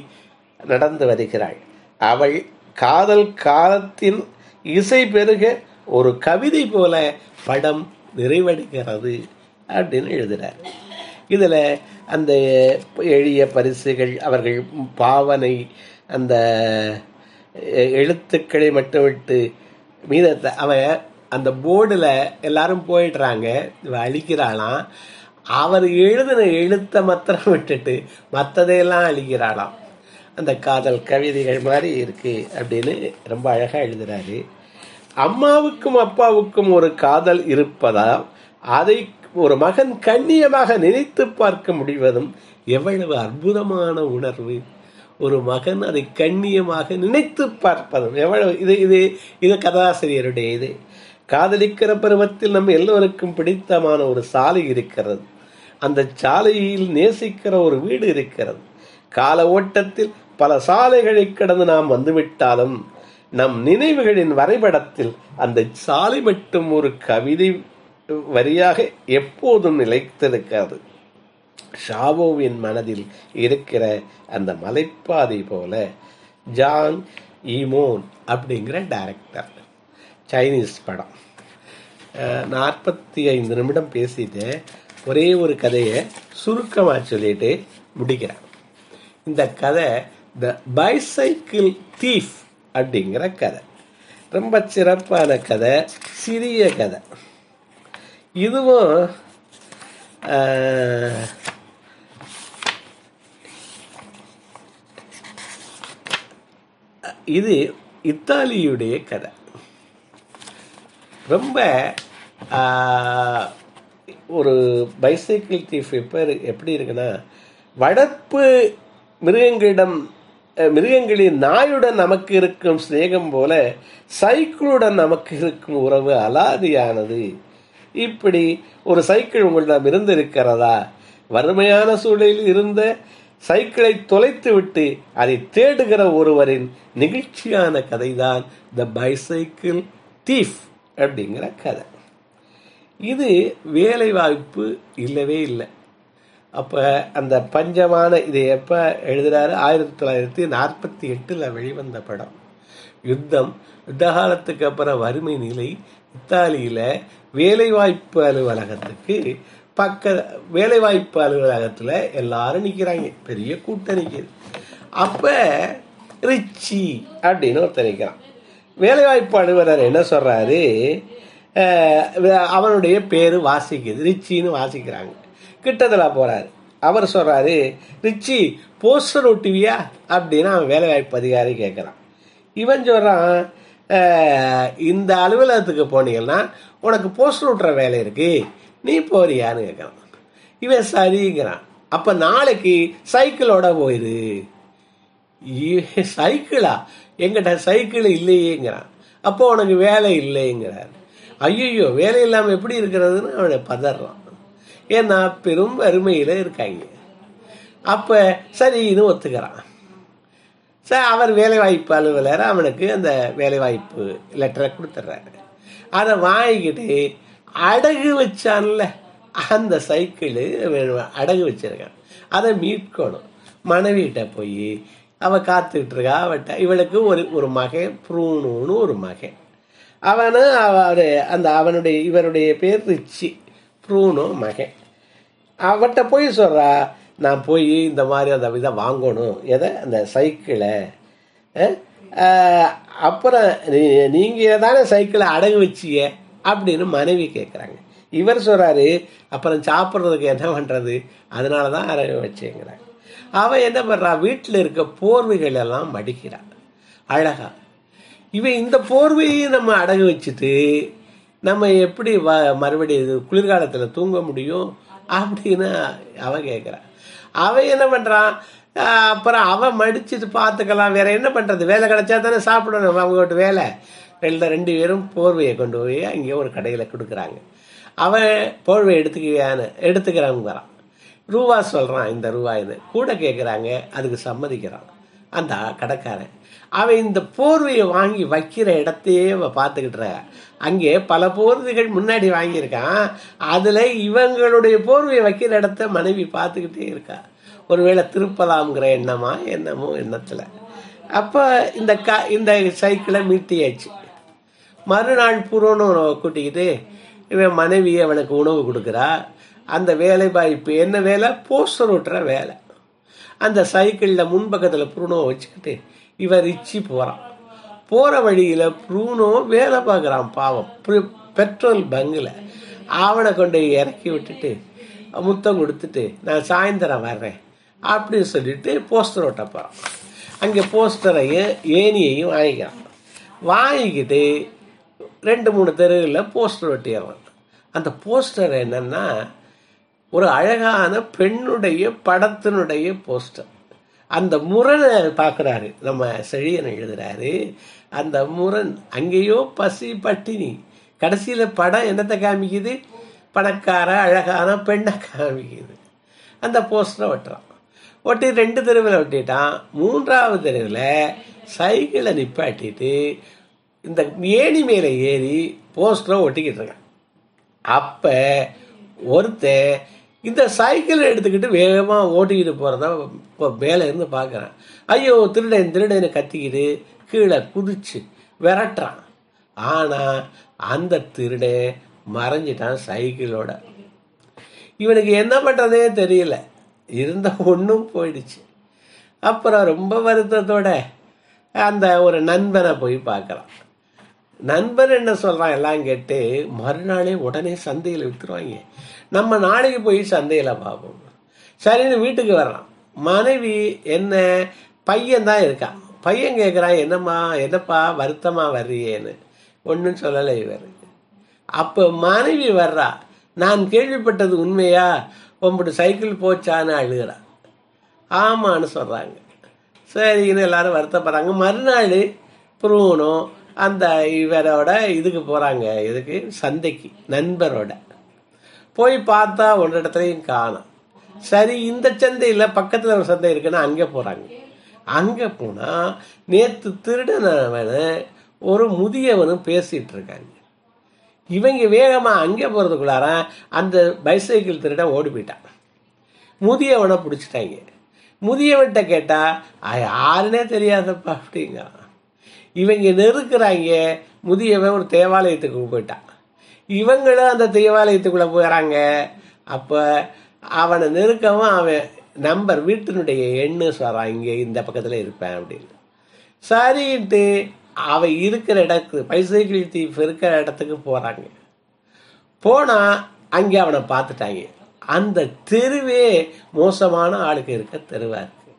Speaker 1: நடந்து வருகிறாள். அவள் காதல் காலத்தின் இசை பெருக ஒரு கவிதை போல படம் நிறைவடைகிறது அப்படின்னு எழுதுறார். இதுல அந்த எளிய பரிசுகள், அவர்கள் பாவனை, அந்த எழுத்துக்களை மட்டும் விட்டு மீதத்தை அவன் அந்த போர்டுல எல்லாரும் போயிடுறாங்க. அழிக்கிறாளாம். அவர் எழுதின எழுத்தை மாத்திரம் விட்டுட்டு மற்றதையெல்லாம் அழிக்கிறாளாம். அந்த காதல் கவிதைகள் மாதிரி இருக்கு அப்படின்னு ரொம்ப அழகா எழுதுறாரு. அம்மாவுக்கும் அப்பாவுக்கும் ஒரு காதல் இருப்பதால் அதை ஒரு மகன் கண்ணியமாக நினைத்து பார்க்க முடிவதும் எவ்வளவு அற்புதமான உணர்வு. ஒரு மகன் அதை கண்ணியமாக நினைத்து பார்ப்பதும் எவ்வளவு இது கதாசிரியருடைய இது. காதலிக்கிற பருவத்தில் நம்ம எல்லோருக்கும் பிடித்தமான ஒரு சாலை இருக்கிறது. அந்த சாலையில் நேசிக்கிற ஒரு வீடு இருக்கிறது. கால ஓட்டத்தில் பல சாலைகளை கடந்து நாம் வந்துவிட்டாலும் நம் நினைவுகளின் வரைபடத்தில் அந்த சாலை மட்டும் ஒரு கவிதை வரியாக எப்போதும் நிலைத்திருக்கிறது. ஷாவோவின் மனதில் இருக்கிற அந்த மலைப்பாதை போல ஜாங் ஈமோன் அப்படிங்கிற டைரக்டர், சைனீஸ் படம். 45 நிமிடம் பேசிட்டு ஒரே ஒரு கதையை சுருக்கமாக சொல்லிட்டு முடிக்கிறேன். இந்த கதை த பைசைக்கிள் தீஃப் அப்படிங்கிற கதை. ரொம்ப சிறப்பான கதை, சிறிய கதை. இதுவும் இது இத்தாலியுடைய கதை. ரொம்ப ஒரு பைசைக்கிள் தீஃப் எப்படி இருக்குன்னா, வளர்ப்பு மிருகங்களிடம் மிருகங்களின் நாயுடன் நமக்கு இருக்கும் சிநேகம் போல சைக்கிளுடன் நமக்கு இருக்கும் உறவு அலாதியானது. இப்படி ஒரு சைக்கிள் உங்களிடம் இருந்திருக்கிறதா? வறுமையான சூழலில் இருந்த சைக்கிளை தொலைத்து விட்டு அதை தேடுகிற ஒருவரின் நிகழ்ச்சியான கதைதான் த பைசைக்கிள் தீஃப் அப்படிங்கிற கதை. இது வேலை வாய்ப்பு இல்லவே இல்லை. அப்போ அந்த பஞ்சமான இதை எப்போ எழுதுறாரு? 1948 வெளிவந்த படம். யுத்த காலத்துக்கு அப்புறம் வறுமை நிலை. இத்தாலியில் வேலைவாய்ப்பு அலுவலகத்துக்கு வேலைவாய்ப்பு அலுவலகத்தில் எல்லாரும் நிற்கிறாங்க, பெரிய கூட்டம் நிற்கிது. அப்போ ரிச்சி அப்படின்னு ஒருத்தர் நிற்கிறான். வேலைவாய்ப்பு அலுவலர் என்ன சொல்கிறாரு, அவனுடைய பேர் வாசிக்குது, ரிச்சின்னு வாசிக்கிறாங்க. கிட்டத்தில் போகிறாரு. அவர் சொல்கிறாரு, ரிச்சி போஸ்டர் ஒட்டுவியா அப்படின்னு அவன் வேலைவாய்ப்பு அதிகாரி கேட்குறான். இவன் சொல்கிறான், இந்த அலுவலகத்துக்கு போனீங்கன்னா உனக்கு போஸ்டர் ஒட்டுற வேலை இருக்கு, நீ போறியான்னு கேட்குறான். இவன் சரிங்கிறான். அப்போ நாளைக்கு சைக்கிளோட போயிரு. சைக்கிளா? எங்கிட்ட சைக்கிள் இல்லையேங்கிறான். அப்போ உனக்கு வேலை இல்லைங்கிறார். ஐயோ, வேலை இல்லாமல் எப்படி இருக்கிறதுன்னு அவனை பதறான். ஏன்னா பெரும் வறுமையில் இருக்காங்க. அப்போ சரின்னு ஒத்துக்கிறான். அவர் வேலைவாய்ப்பு அலுவலர் அவனுக்கு அந்த வேலைவாய்ப்பு லெட்டரை கொடுத்துட்றாரு. அதை வாங்கிக்கிட்டு அடகு வச்சான்ல அந்த சைக்கிளு அடகு வச்சிருக்கான், அதை மீட்கணும். மனைவிட்ட போய் அவள் காத்துக்கிட்டு இருக்கா. இவளுக்கு ஒரு மகன் ப்ரூனோன்னு ஒரு மகன். அவனு அந்த இவருடைய பேர் ரிச்சி, ப்ரூனோ மகன். அவட்ட போய் சொல்றா, நான் போய் இந்த மாதிரி அந்த இதை வாங்கணும், எதை அந்த சைக்கிளை. அப்புறம் நீங்கள் தானே சைக்கிளை அடகு வச்சிய அப்படின்னு மனைவி கேட்குறாங்க. இவர் சொல்கிறாரு, அப்புறம் சாப்பிட்றதுக்கு என்ன பண்ணுறது, அதனால தான் அடகு வச்சேங்கிறாங்க. அவன் என்ன பண்ணுறா, வீட்டில் இருக்க போர்வைகள் எல்லாம் மடிக்கிறான் அழகா. இவன் இந்த போர்வையும் நம்ம அடகு வச்சுட்டு நம்ம எப்படி மறுபடியும் குளிர்காலத்தில் தூங்க முடியும் அப்படின்னு அவன் கேட்குறான். அவன் என்ன பண்ணுறான், அப்புறம் அவன் மடிச்சுட்டு பார்த்துக்கலாம், வேற என்ன பண்ணுறது, வேலை கிடைச்சா தானே சாப்பிடணும், அவங்ககிட்ட வேலை. 2 பேரும் போர்வையை கொண்டு போய் அங்கே ஒரு கடையில் கொடுக்குறாங்க. அவன் போர்வை எடுத்துக்கிறாங்கிறான். ரூபா சொல்கிறான், இந்த ரூபாய்னு கூட கேட்குறாங்க. அதுக்கு சம்மதிக்கிறான் அந்த கடைக்காரன். அவன் இந்த போர்வையை வாங்கி வைக்கிற இடத்தையே பார்த்துக்கிட்டு அங்கே பல போர்வைகள் முன்னாடி வாங்கியிருக்கான். அதில் இவங்களுடைய போர்வையை வைக்கிற இடத்த மனைவி பார்த்துக்கிட்டே இருக்கா. ஒருவேளை திருப்பலாம்ங்கிற என்னமோ எண்ணத்தில். அப்போ இந்த சைக்கிளை மீட்டியாச்சு. மறுநாள் புறோன்னு கூட்டிக்கிட்டு இவன் மனைவி அவனுக்கு உணவு கொடுக்குறா. அந்த வேலை வாய்ப்பு என்ன வேலை, போஸ்டர் ஓட்டுற வேலை. அந்த சைக்கிளில் முன்பக்கத்தில் ப்ரூனோ வச்சுக்கிட்டு இவர் ரிச்சி போகிறான். போகிற வழியில் ப்ரூனோ வேலை பார்க்குறான் பாவம், பெட்ரோல் பங்கில். அவனை கொண்டு இறக்கி விட்டுட்டு முத்தம் கொடுத்துட்டு நான் சாயந்தரம் வர்றேன் அப்படின்னு சொல்லிட்டு போஸ்டர் ஓட்ட போகிறான். அங்கே போஸ்டரையும் ஏனியையும் வாங்கிக்கிட்டு 2-3 தெருவில் போஸ்டர் ஒட்டிடுறான். அந்த போஸ்டர் என்னன்னா ஒரு அழகான பெண்ணுடைய படத்தினுடைய போஸ்டர். அந்த முரணை பார்க்குறாரு நம்ம செழியன் எழுதுறாரு. அந்த முரண் அங்கேயோ பசி பட்டினி, கடைசியில் படம் என்னத்தை காமிக்குது, பணக்கார அழகான பெண்ணை காமிக்குது. அந்த போஸ்டரை ஒட்டுறான். ஒட்டி 2 தெருவில் ஒட்டிட்டான். 3ஆவது தெருவில் சைக்கிளை நிப்பாட்டிட்டு இந்த ஏணி மேலே ஏறி போஸ்டரை ஒட்டிக்கிட்டு இருக்கான். அப்போ ஒருத்தன் இந்த சைக்கிளை எடுத்துக்கிட்டு வேகமாக ஓட்டிக்கிட்டு போகிறத மேலே இருந்து பார்க்குறான். ஐயோ திருடன்னு கத்திக்கிட்டு கீழே குதிச்சு விரட்டுறான். ஆனால் அந்த திருடன் மறைஞ்சிட்டான் சைக்கிளோட. இவனுக்கு என்ன பண்ணுறதே தெரியல, இருந்த ஒன்றும் போயிடுச்சு. அப்புறம் ரொம்ப வருத்தத்தோட அந்த ஒரு நண்பனை போய் பார்க்குறான். நண்பன் என்ன சொல்கிறான் எல்லாம் கேட்டு, மறுநாளே உடனே சந்தையில் விற்றுருவாங்க, நம்ம நாளைக்கு போய் சந்தையில் பார்ப்போம். சரின்னு வீட்டுக்கு வர்றான். மனைவி என்ன, பையன் தான் இருக்கான். பையன் கேட்குறான், என்னப்பா வருத்தமாக வர்றியேன்னு. ஒன்றும் சொல்லலை இவர். அப்போ மனைவி வர்றா, நான் கேள்விப்பட்டது உண்மையா, உங்களோட சைக்கிள் போச்சான்னு அழுகிறான். ஆமான்னு சொல்கிறாங்க. சரின்னு எல்லாரும் வருத்தப்படுறாங்க. மறுநாள் ப்ரூனோ அந்த இவரோட இதுக்கு போகிறாங்க. இதுக்கு சந்தைக்கு நண்பரோட போய் பார்த்தா ஒரு இடத்துலையும் காணும். சரி, இந்த சந்தையில் பக்கத்தில் ஒரு சந்தை இருக்குன்னா அங்கே போகிறாங்க. அங்கே போனால் நேற்று திருடனவனு ஒரு முதியவனும் பேசிகிட்டு இருக்காங்க. இவங்க வேகமாக அங்கே போகிறதுக்குள்ளார அந்த பைசைக்கிள் திருடன் ஓடி போயிட்டான். முதியவனை பிடிச்சிட்டாங்க. முதியவன்கிட்ட கேட்டால் யாருன்னே தெரியாதப்பா அப்படிங்கிறான். இவங்க நெருக்கிறாங்க. முதியவன் ஒரு தேவாலயத்துக்கு போயிட்டான். இவங்களும் அந்த தேவாலயத்துக்குள்ளே போயிடறாங்க. அப்போ அவனை நெருக்கவும் அவன் நம்பர் வீட்டினுடைய எண்ணு சொல்கிறான், இங்கே இந்த பக்கத்தில் இருப்பேன் அப்படின்னு. சரின்ட்டு அவன் இருக்கிற இடத்துக்கு பைசைக்கிள் தீஃப் இருக்கிற இடத்துக்கு போகிறாங்க. போனால் அங்கே அவனை பார்த்துட்டாங்க. அந்த தெருவே மோசமான ஆளுக்கு இருக்க தெருவாக இருக்கு.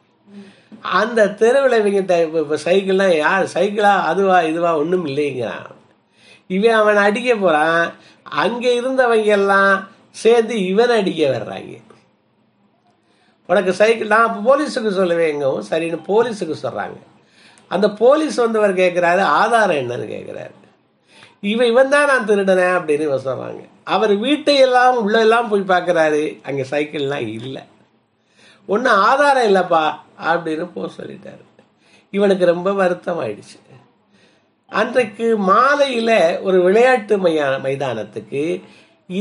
Speaker 1: அந்த தெருவில் இவங்க சைக்கிள்லாம் யார் சைக்கிளா அதுவா இதுவா ஒன்றும் இல்லைங்கிறான். இவன் அவனை அடிக்க போகிறான். அங்கே இருந்தவங்க எல்லாம் சேர்ந்து இவனை அடிக்க வர்றாங்க. உனக்கு சைக்கிள் நான் போலீஸுக்கு சொல்லுவேங்கவும் சரின்னு போலீஸுக்கு சொல்கிறாங்க. அந்த போலீஸ் வந்தவர் கேட்குறாரு, ஆதாரம் என்னன்னு கேட்குறாரு. இவன் தான் நான் திருடினேன் அப்படின்னு இவன் சொல்கிறாங்க. அவர் வீட்டையெல்லாம் உள்ளெல்லாம் போய் பார்க்குறாரு. அங்கே சைக்கிள்லாம் இல்லை. ஒன்றும் ஆதாரம் இல்லைப்பா அப்படின்னு சொல்லிட்டாரு. இவனுக்கு ரொம்ப வருத்தம் ஆயிடுச்சு. அன்றைக்கு மாலையில் ஒரு விளையாட்டு மைதானத்துக்கு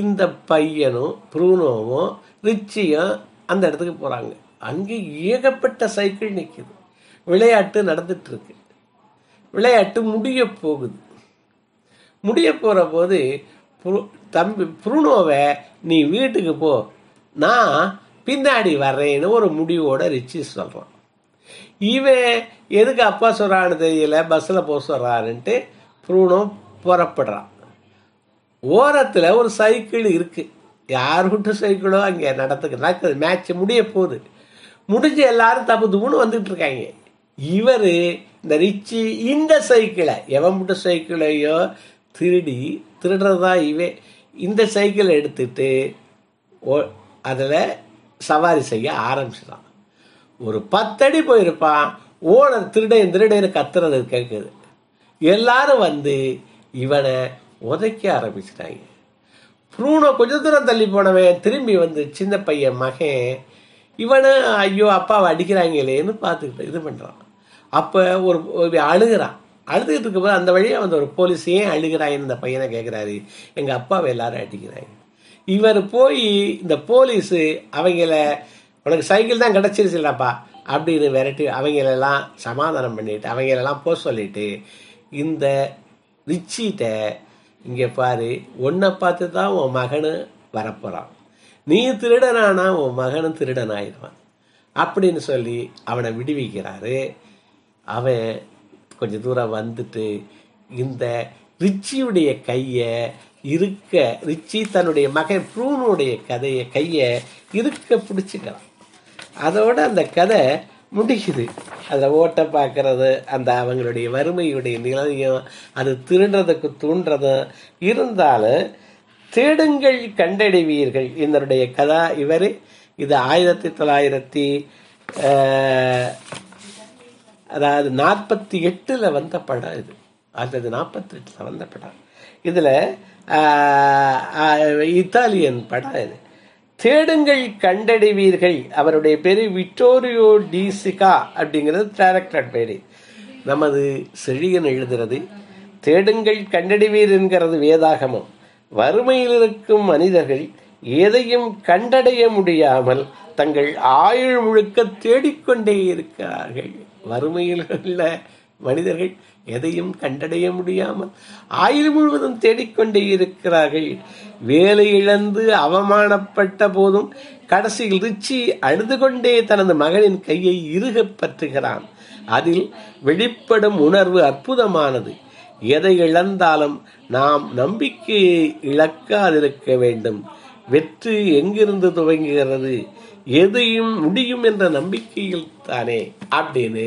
Speaker 1: இந்த பையனும் ப்ரூனோவும் ரிச்சியும் அந்த இடத்துக்கு போகிறாங்க. அங்கே ஏகப்பட்ட சைக்கிள் நிற்குது. விளையாட்டு நடந்துட்டு இருக்கு. விளையாட்டு முடிய போகுது. முடிய போகிற போது தம்பி ப்ரூனோவை நீ வீட்டுக்கு போ, நான் பின்னாடி வர்றேன்னு ஒரு முடிவோட ரிச்சி சொல்கிறான். இவன் எதுக்கு அப்பா சொல்கிறான்னு தெரியல, பஸ்ஸில் போக சொல்கிறாருன்ட்டு ப்ரூனோ புறப்படுறான். ஓரத்தில் ஒரு சைக்கிள் இருக்குது. யார் விட்டு சைக்கிளோ அங்கே நடக்குது. மேட்ச் முடிய போகுது. முடிஞ்சு எல்லாரும் தப்பு துப்புன்னு வந்துட்டு இருக்காங்க. இவர் இந்த ரிச்சி இந்த சைக்கிளை எவன் விட்டு சைக்கிளையோ திருடுறதா இவன் இந்த சைக்கிளை எடுத்துட்டு அதில் சவாரி செய்ய ஆரம்பிச்சிடான். ஒரு 10 அடி போயிருப்பான். ஓனர் திருடன்னு கத்துறது கேட்குது. எல்லாரும் வந்து இவனை உதைக்க ஆரம்பிச்சிட்டாங்க. ப்ரூனோ கொஞ்சம் தூரம் தள்ளி போனவன் திரும்பி வந்து சின்ன பையன் மகன் இவனு ஐயோ அப்பாவை அடிக்கிறாங்களேன்னு பார்த்துக்கிட்டு இது பண்ணுறான். அப்போ ஒரு அழுகிறான். அழுதுகிட்டு இருக்கும்போது அந்த வழியாக வந்து ஒரு போலீஸ் ஏன் அழுகிறாயின்னு இந்த பையனை கேட்குறாரு. எங்கள் அப்பாவை எல்லாரும் அடிக்கிறாங்க. இவர் போய் இந்த போலீஸு அவங்கள உனக்கு சைக்கிள் தான் கிடச்சிருச்சுல்லப்பா அப்படின்னு விரட்டி அவங்களெல்லாம் சமாதானம் பண்ணிட்டு அவங்களெல்லாம் போக சொல்லிட்டு இந்த ரிச்சிட்ட இங்கே பாரு, உன்னை பார்த்து தான் உன் மகனு வரப்போகிறான். நீ திருடனானா உன் மகனும் திருடனாயிடுவான் அப்படின்னு சொல்லி அவனை விடுவிக்கிறாரு. அவன் கொஞ்சம் தூரம் வந்துட்டு இந்த ரிச்சியுடைய கையை ரிச்சி தன்னுடைய மகன் ப்ரூனுடைய கையை இருக்க பிடிச்சிக்கிறான். அதோட அந்த கதை முடிக்குது. அதில் ஓட்ட பார்க்கறது, அந்த அவங்களுடைய வறுமையுடைய நிலையும் அது திருடுறதுக்கு தூண்டுறதும் இருந்தாலும் தேடுங்கள் கண்டடைவீர்கள் இதனுடைய கதா. இது 1948 வந்த படம். இது 1948 வந்த படம். இதில் இத்தாலியன் படம். இது தேடுங்கள் கண்டடைவீர்கள். அவருடைய பேரு விட்டோரியோ டி சிகா அப்படிங்கிறது டைரக்டர் பேரு. நமது செழியன் எழுதுறது. தேடுங்கள் கண்டடைவீர் என்கிறது வேதாகமம். வறுமையில் இருக்கும் மனிதர்கள் எதையும் கண்டடைய முடியாமல் தங்கள் ஆயுள் முழுக்க தேடிக்கொண்டே இருக்கிறார்கள். வறுமையில் உள்ள மனிதர்கள் எதையும் கண்டடைய முடியாமல் ஆயுள் முழுவதும் தேடிக்கொண்டே இருக்கிறார்கள். வேலை இழந்து அவமானப்பட்ட போதும் கடைசியில் ரிச்சி அழுது கொண்டே தனது மகனின் கையை இறுக பற்றுகிறான். அதில் வெளிப்படும் உணர்வு அற்புதமானது. எதை இழந்தாலும் நாம் நம்பிக்கையை இழக்காதிருக்க வேண்டும். வெற்றி எங்கிருந்து துவங்குகிறது? எதையும் முடியும் என்ற நம்பிக்கையில் தானே அப்படின்னு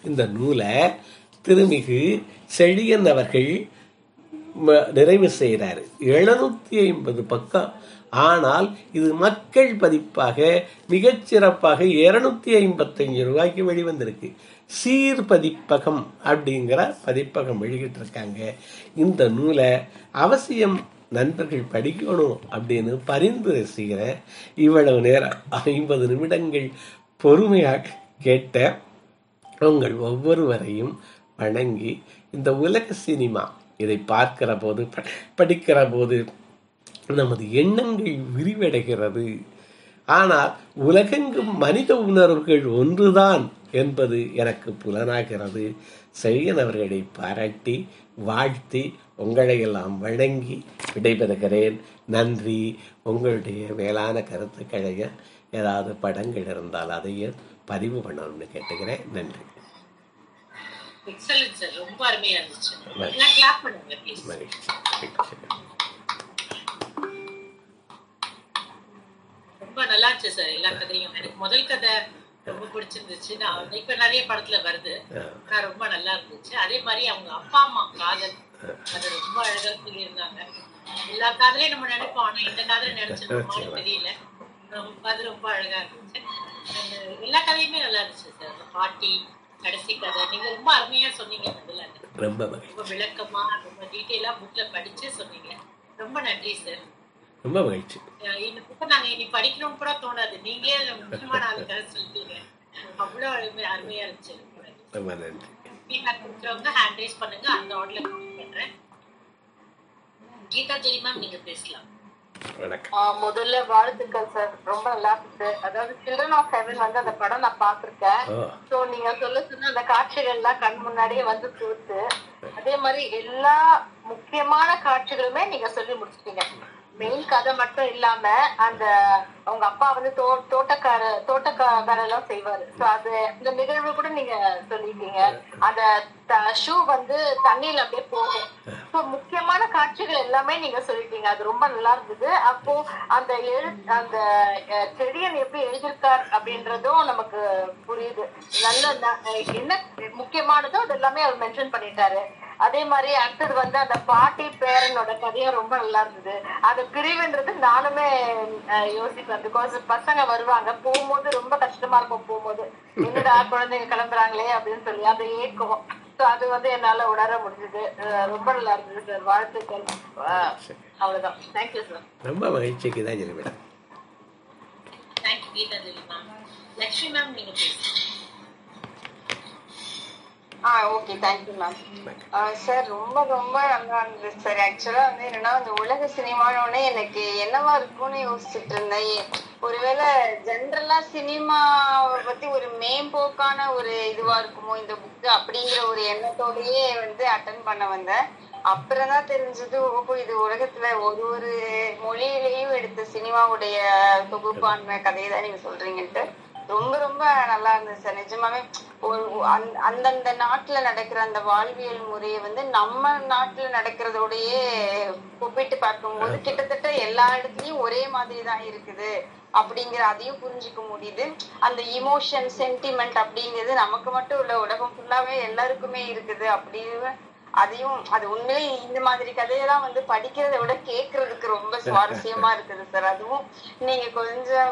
Speaker 1: இந்த நூலை திருமிகு செழியன் அவர்கள் நிறைவு செய்கிறாரு. 750 பக்கம் ஆனால் இது மக்கள் பதிப்பாக மிகச்சிறப்பாக 255 ரூபாய்க்கு வெளிவந்திருக்கு. சீர் பதிப்பகம் அப்படிங்கிற பதிப்பகம் வெளியிட்டு இருக்காங்க. இந்த நூலை அவசியம் நண்பர்கள் படிக்கணும் அப்படின்னு பரிந்துரை செய்கிறேன். இவ்வளவு நேரம் 50 நிமிடங்கள் பொறுமையாக கேட்ட உங்கள் ஒவ்வொருவரையும் வணங்கி, இந்த உலக சினிமா இதை பார்க்கிற போது படிக்கிற போது நமது எண்ணங்கள் விரிவடைகிறது. ஆனால் உலகெங்கும் மனித உணர்வுகள் ஒன்றுதான் என்பது எனக்கு புலனாகிறது. செய்யனவர்களை பாராட்டி வாழ்த்தி உங்களை எல்லாம் வணங்கி விடைபெறுகிறேன். நன்றி. உங்களுடைய மேலான கருத்துக்களை ஏதாவது படங்கள் இருந்தால் அதையே பதிவு பண்ணணும்னு கேட்டுக்கிறேன். நன்றி.
Speaker 2: ரொம்ப அருமையா இருந்துச்சு. ரொம்ப நல்லா இருந்துச்சு சார். எல்லா கதையும் எனக்கு முதல் கதை ரொம்ப பிடிச்சிருந்துச்சு. நான் இப்ப நிறைய படத்துல வருது, ரொம்ப நல்லா இருந்துச்சு. அதே மாதிரி அவங்க அப்பா அம்மா காதல் அது ரொம்ப அழகா சொல்லியிருந்தாங்க. எல்லா காதலையும் நம்ம நினைப்போம், ஆனா இந்த காதலை நினைச்சிருக்கோமான்னு தெரியல. அது ரொம்ப அழகா இருந்துச்சு. எல்லா கதையுமே நல்லா இருந்துச்சு சார். பாட்டி கடைசி கதை நீங்க ரொம்ப அருமையா சொன்னீங்க. ரொம்ப விளக்கமா ரொம்ப டீட்டெயிலா புக்ல படிச்சு சொன்னீங்க. ரொம்ப நன்றி சார்.
Speaker 1: ரொம்ப மகிழ்ச்சி.
Speaker 2: இந்த புக்கை நாங்க இனி படிக்கணும் கூட தோணாது. நீங்களே முக்கியமான ஆளுக்காக சொல்லிட்டீங்க. அவ்வளவு அருமையா இருந்துச்சு.
Speaker 1: ரொம்ப நன்றி.
Speaker 2: கொடுக்குறவங்க ஹேண்ட் ரைஸ் பண்ணுங்க, அந்த ஆர்டர்ல பண்றேன். கீதா ஜெரி மேம் நீங்க பேசலாம்.
Speaker 3: முதல்ல வாழ்த்துக்கள் சார். ரொம்ப நல்லா இருந்துச்சு. அதாவது சில்ட்ரன் ஆஃப் ஹெவன் வந்து அந்த படம் நான் பாத்திருக்கேன். சோ நீங்க சொல்ல சொன்ன அந்த காட்சிகள் எல்லாம் கண் முன்னாடியே வந்து போச்சு. அதே மாதிரி எல்லா முக்கியமான காட்சிகளுமே நீங்க சொல்லி முடிச்சிட்டீங்க. மெயின் கதை மட்டும் இல்லாம அந்த அவங்க அப்பா வந்து தோட்டக்காரெல்லாம் செய்வாரு. சோ அது இந்த நிகழ்வு கூட நீங்க சொல்லிட்டீங்க. அந்த ஷூ வந்து தண்ணியில அப்படியே போகும். சோ முக்கியமான காட்சிகள் எல்லாமே நீங்க சொல்லிட்டீங்க. அது ரொம்ப நல்லா இருந்தது. அப்போ அந்த அந்த செடியன் எப்படி எழுதியிருக்கார் அப்படின்றதும் நமக்கு புரியுது. நல்ல என்ன முக்கியமானதோ அது எல்லாமே அவர் மென்ஷன் பண்ணிட்டாரு. அதே மாதிரி அடுத்தது வந்து அந்த பாட்டி பேரனோட கதையும் ரொம்ப நல்லா இருந்தது. அது பிரிவுன்றது நானுமே யோசிப்பேன். பிகாஸ் பசங்க வருவாங்க, போகும்போது ரொம்ப கஷ்டமா இருக்கும். போகும்போது என்னடா குழந்தைங்க கிளம்புறாங்களே அப்படின்னு சொல்லி அதை ஏற்கும். ஸோ அது வந்து என்னால உணர முடிஞ்சது. ரொம்ப நல்லா இருந்தது சார். வாழ்த்துக்கள். அவ்வளவுதான். Thank you sir.
Speaker 1: ரொம்ப மகிழ்ச்சி கீதா ஜெரி மேடம்.
Speaker 2: தேங்க்யூ கீதா ஜெரி மேம். லட்சுமி மேம் நீங்க பேசுங்க.
Speaker 3: Okay, thank you ma'am. சார் ரொம்ப ரொம்ப நல்லா இருந்தது சார். ஆக்சுவலா வந்து என்னன்னா அந்த உலக சினிமானோடனே எனக்கு என்னவா இருக்கும்னு யோசிச்சுட்டு இருந்தேன். ஒருவேளை ஜென்ரலா சினிமாவை பத்தி ஒரு மேம்போக்கான ஒரு இதுவா இருக்குமோ இந்த புக்கு அப்படிங்கிற ஒரு எண்ணத்தோடயே வந்து அட்டன் பண்ண வந்தேன். அப்புறம் தான் தெரிஞ்சது, ஓஹோ இது உலகத்துல ஒரு ஒரு மொழியிலையும் எடுத்த சினிமாவுடைய தொகுப்பான கதையை தான் நீங்க சொல்றீங்கன்ட்டு ரொம்ப ரொம்ப நல்லா இருந்தது சார். நிஜமாவே அந்தந்த நாட்டுல நடக்கிற அந்த வாழ்வியல் முறையை வந்து நம்ம நாட்டுல நடக்கிறதோடயே ஒப்பிட்டு பார்க்கும்போது கிட்டத்தட்ட எல்லா இடத்துலயும் ஒரே மாதிரி தான் இருக்குது அப்படிங்கிற அதையும் புரிஞ்சுக்க முடியுது. அந்த இமோஷன் சென்டிமெண்ட் அப்படிங்கிறது நமக்கு மட்டும் இல்ல, உலகம் ஃபுல்லாவே எல்லாருக்குமே இருக்குது அப்படின்னு அதையும் அது உண்மையிலே இந்த மாதிரி கதையெல்லாம் வந்து படிக்கிறத விட கேட்கறதுக்கு ரொம்ப சுவாரஸ்யமா இருக்குது சார். அதுவும் நீங்க கொஞ்சம்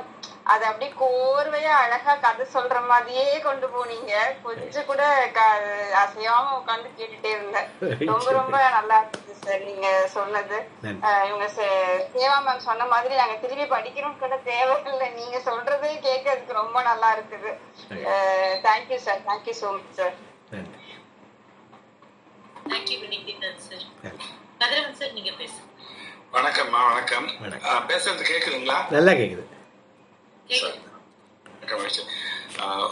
Speaker 3: அதை அப்படியே கோர்வையா அழகா கதை சொல்ற மாதிரியே கொண்டு போனீங்க. கொஞ்சம் கூட அசையாம உட்காந்து கேட்டுட்டே இருந்தேன். ரொம்ப ரொம்ப நல்லா இருந்துச்சு சார் நீங்க சொன்னது. இவங்க சேவா மேம் சொன்ன மாதிரி நாங்க திரும்பி படிக்கணும் கூட தேவையில்லை, நீங்க சொல்றதே கேட்கறதுக்கு ரொம்ப நல்லா இருக்குது. Thank you sir. Thank you so much sir.
Speaker 4: வணக்கம்மா. வணக்கம். பேசுறது கேக்குதுங்களா?
Speaker 1: நல்லா கேக்குது.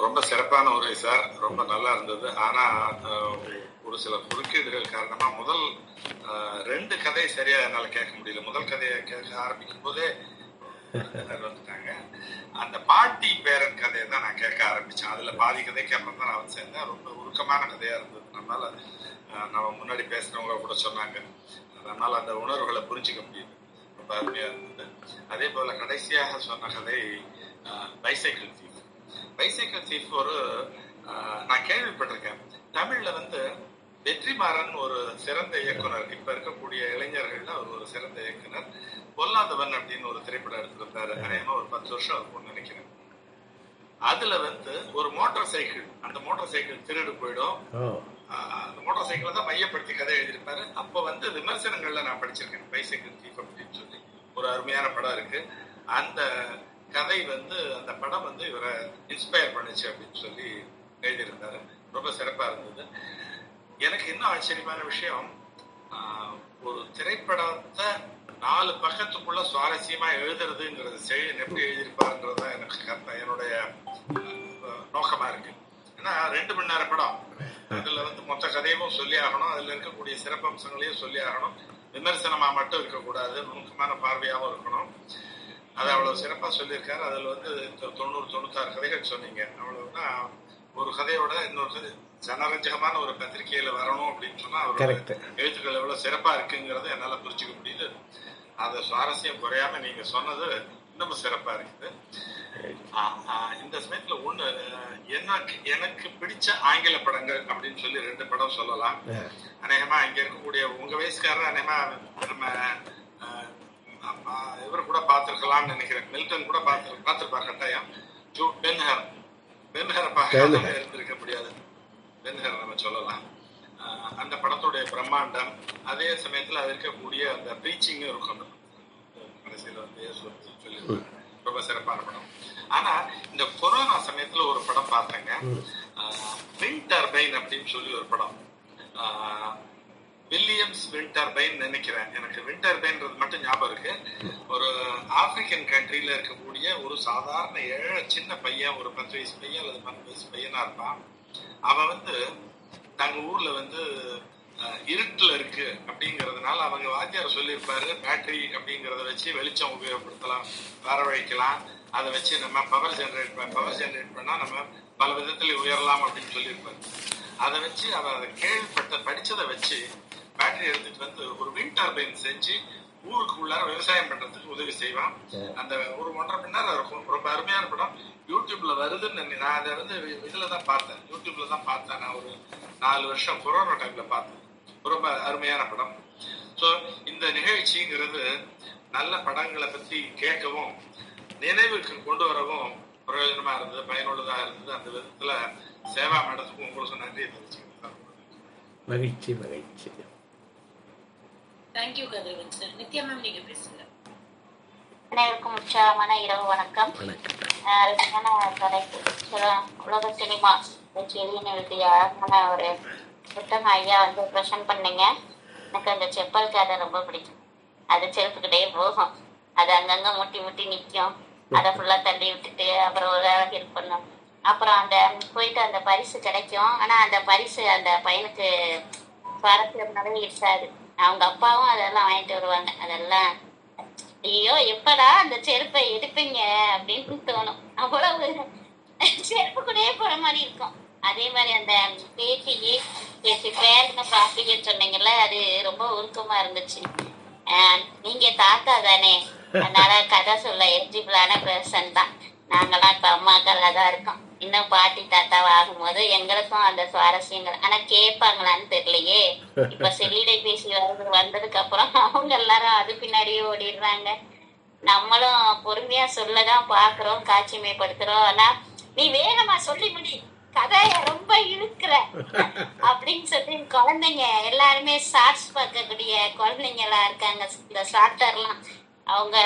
Speaker 4: ரொம்ப சிறப்பான உரை சார். ரொம்ப நல்லா இருந்தது. ஆனா ஒரு சில குறுக்கீடுகள் காரணமா முதல் 2 கதை சரியா என்னால கேட்க முடியல. முதல் கதையை கேட்க ஆரம்பிக்கும் போதே வந்துட்டாங்க. அந்த பாட்டி பேரன் கதையை தான் நான் கேட்க ஆரம்பிச்சேன். அதுல பாதி கதைக்கு அப்புறம் தான் நான் வந்து சேர்ந்தேன். ரொம்ப உருக்கமான கதையா இருந்தது. நம்மளால நம்ம முன்னாடி பேசுறவங்க கூட சொன்னாங்க, அதனால அந்த உணர்வுகளை புரிஞ்சுக்க முடியுது. ரொம்ப அருமையா இருந்தது. அதே போல கடைசியாக சொன்ன கதை பைசைக்கிள் தீஃப். பைசைக்கிள் தீஃப் ஒரு நான் கேள்விப்பட்டிருக்கேன். தமிழ்ல வந்து வெற்றிமாறன் ஒரு சிறந்த இயக்குனர். இப்ப இருக்கக்கூடிய இளைஞர்கள்ல அவர் ஒரு சிறந்த இயக்குனர். பொல்லாதவன் அப்படின்னு ஒரு திரைப்படம் எடுத்திருந்தாரு. ஒரு 10 வருஷம் இருக்கும்னு நினைக்கிறேன். அதுல ஒரு மோட்டார் சைக்கிள், அந்த மோட்டார் சைக்கிள் திருடு போயிடும். அந்த மோட்டார் சைக்கிளை தான் மையப்படுத்தி கதை எழுதியிருப்பாரு. அப்ப விமர்சனங்கள்ல நான் படிச்சிருக்கேன். பைசைக்கிள் தீப் அப்படின்னு சொல்லி ஒரு அருமையான படம் இருக்கு. அந்த கதை அந்த படம் இவரை இன்ஸ்பயர் பண்ணுச்சு அப்படின்னு சொல்லி எழுதியிருந்தாரு. ரொம்ப சிறப்பா இருந்தது. எனக்கு இன்னும் ஆச்சரியமான விஷயம், ஒரு திரைப்படத்தை 4 பக்கத்துக்குள்ள சுவாரஸ்யமா எழுதுறதுங்கிறது செழியன் எப்படி எழுதியிருப்பாருன்றதுதான் எனக்கு என்னுடைய நோக்கமா இருக்கு. ஏன்னா 2 மணி நேர படம், அதுல மொத்த கதையும் சொல்லி ஆகணும், அதுல இருக்கக்கூடிய சிறப்பம்சங்களையும் சொல்லி ஆகணும், விமர்சனமா மட்டும் இருக்கக்கூடாது, நுணுக்கமான பார்வையாகவும் இருக்கணும். அது அவ்வளவு சிறப்பா சொல்லியிருக்காரு. அதுல 90-96 கதைகள் சொன்னீங்க. அவ்வளவுதான். ஒரு கதையோட இன்னொரு கதை ஜனரஞ்சகமான ஒரு பத்திரிகையில வரணும் அப்படின்னு சொன்னா அவரோட எழுத்துக்கள் எவ்வளவு சிறப்பா இருக்குங்கிறத என்னால புரிஞ்சுக்க முடியுது. அத சுவாரஸ்யம் குறையாம நீங்க சொன்னது இன்னும் சிறப்பா இருக்குது. இந்த சமயத்துல ஒண்ணு எனக்கு பிடிச்ச ஆங்கில படங்கள் அப்படின்னு சொல்லி 2 படம் சொல்லலாம். அநேகமா இங்க இருக்கக்கூடிய உங்க வயசுக்காரர் அநேகமா நம்ம இவரு கூட பார்த்திருக்கலாம்னு நினைக்கிறேன். மில்டன் கூட பார்த்திருப்பார் கட்டாயம். பென்ஹர் பார்க்காம இருந்திருக்க முடியாது. பென்ஹர் நம்ம சொல்லலாம். அந்த படத்துடைய பிரம்மாண்டம், அதே சமயத்துல அது இருக்கக்கூடிய அந்த பிரீச்சிங்கும் இருக்கும். கடைசியில சொல்லி ரொம்ப சிறப்பான படம். ஆனா இந்த கொரோனா சமயத்துல ஒரு படம் பார்த்தேங்க, விண்ட் டர்பைன் அப்படின்னு சொல்லி ஒரு படம். வில்லியம்ஸ் விண்ட் டர்பைன் நினைக்கிறேன். எனக்கு விண்ட் டர்பைன்றது மட்டும் ஞாபகம் இருக்கு. ஒரு ஆப்பிரிக்கன் கண்ட்ரில இருக்கக்கூடிய ஒரு சாதாரண ஏழை சின்ன பையன், ஒரு 10 வயசு பையன் அல்லது 12 வயசு பையனா இருப்பான். அவன் தங்க ஊர்ல இருட்டுல இருக்கு அப்படிங்கறதுனால அவங்க வாத்தியார் சொல்லியிருப்பாரு, பேட்டரி அப்படிங்கறத வச்சு வெளிச்சம் உபயோகப்படுத்தலாம், வரவழைக்கலாம், அதை வச்சு நம்ம பவர் ஜெனரேட் பண்ணா நம்ம பல விதத்துல உயரலாம் அப்படின்னு சொல்லியிருப்பாரு. அதை வச்சு அவன் அதை படிச்சதை வச்சு பேட்டரி எடுத்துட்டு ஒரு விண்ட் டர்பைன் செஞ்சு ஊருக்கு உள்ளார விவசாயம் பண்றதுக்கு உதவி செய்வான். அந்த ஒரு 1.5 மணி நேரம் இருக்கும். ரொம்ப அருமையான படம். யூடியூப்ல வருதுன்னு நான் அதை இதுலதான் பார்த்தேன், யூடியூப்ல தான் பார்த்தேன். நான் ஒரு 4 வருஷம் கொரோனா டைம்ல பார்த்தேன். ரொம்ப அருமையான படம். ஸோ இந்த நிகழ்ச்சிங்கிறது நல்ல படங்களை பத்தி கேட்கவும் நினைவுக்கு கொண்டு வரவும் பிரயோஜனமா இருந்தது, பயனுள்ளதா இருந்தது. அந்த விதத்துல சேவா மேடத்துக்கும் உங்களுக்கு நன்றியை தெரிவிச்சுக்கிறேன்.
Speaker 1: மகிழ்ச்சி மகிழ்ச்சி.
Speaker 2: தேங்க்யூ கதிரவன் சார். நித்யா மேம் நீங்க பேசுங்க.
Speaker 5: அனைவருக்கும் உற்சாகமான இரவு வணக்கம். உலக சினிமா செழியன் எழுதிய அழகான ஒரு புத்தகம் ஐயா பிரசன்ட் பண்ணீங்க. எனக்கு அந்த செப்பல் கதை ரொம்ப பிடிக்கும். அது செருப்புக்கிட்டே போகும், அது அங்கங்க முட்டி முட்டி நிற்கும், அதை ஃபுல்லா தள்ளி விட்டுட்டு அப்புறம் ஒரு ஹெல்ப் பண்ணும். அப்புறம் அந்த போயிட்டு அந்த பரிசு கிடைக்கும். ஆனா அந்த பரிசு அந்த பையனுக்கு சுவாரஸ்யம்னாவே இருக்காது. அவங்க அப்பாவும் அதெல்லாம் வாங்கிட்டு வருவாங்க. அதெல்லாம் ஐயோ எப்படா அந்த செருப்பை எடுப்பீங்க அப்படின்னு தோணும். அவ்வளவு செருப்பு கூடயே போற மாதிரி இருக்கும். அதே மாதிரி அந்த பேச்சு பேருன்னு பாப்பீங்க சொன்னீங்கல்ல, அது ரொம்ப உருக்கமா இருந்துச்சு. நீங்க தாத்தா தானே, அதனால கதை சொல்ல எலிஜிபிளான பர்சன் தான். நாங்கெல்லாம் இப்ப அம்மாக்களா தான் இருக்கோம். இன்னும் பாட்டி தாத்தாவா ஆகும்போது எங்களுக்கும் அந்த சுவாரஸ்யங்கள் ஆனா கேட்பாங்களான்னு தெரியலையே. இப்ப செல்லிடை பேசி வந்ததுக்கு அப்புறம் அவங்க எல்லாரும் அது பின்னாடியே ஓடிடுறாங்க. நம்மளும் பொறுமையா சொல்லதான் பாக்குறோம், காட்சிமைப்படுத்துறோம். ஆனா நீ வேகமா சொல்லி முடி, கதைய ரொம்ப இழுக்கிற அப்படின்னு சொல்லி குழந்தைங்க எல்லாருமே ஷார்ட்ஸ் பார்க்கக்கூடிய குழந்தைங்க எல்லாம் இருக்காங்க. இந்த ஷார்ட்டர்லாம் அவங்க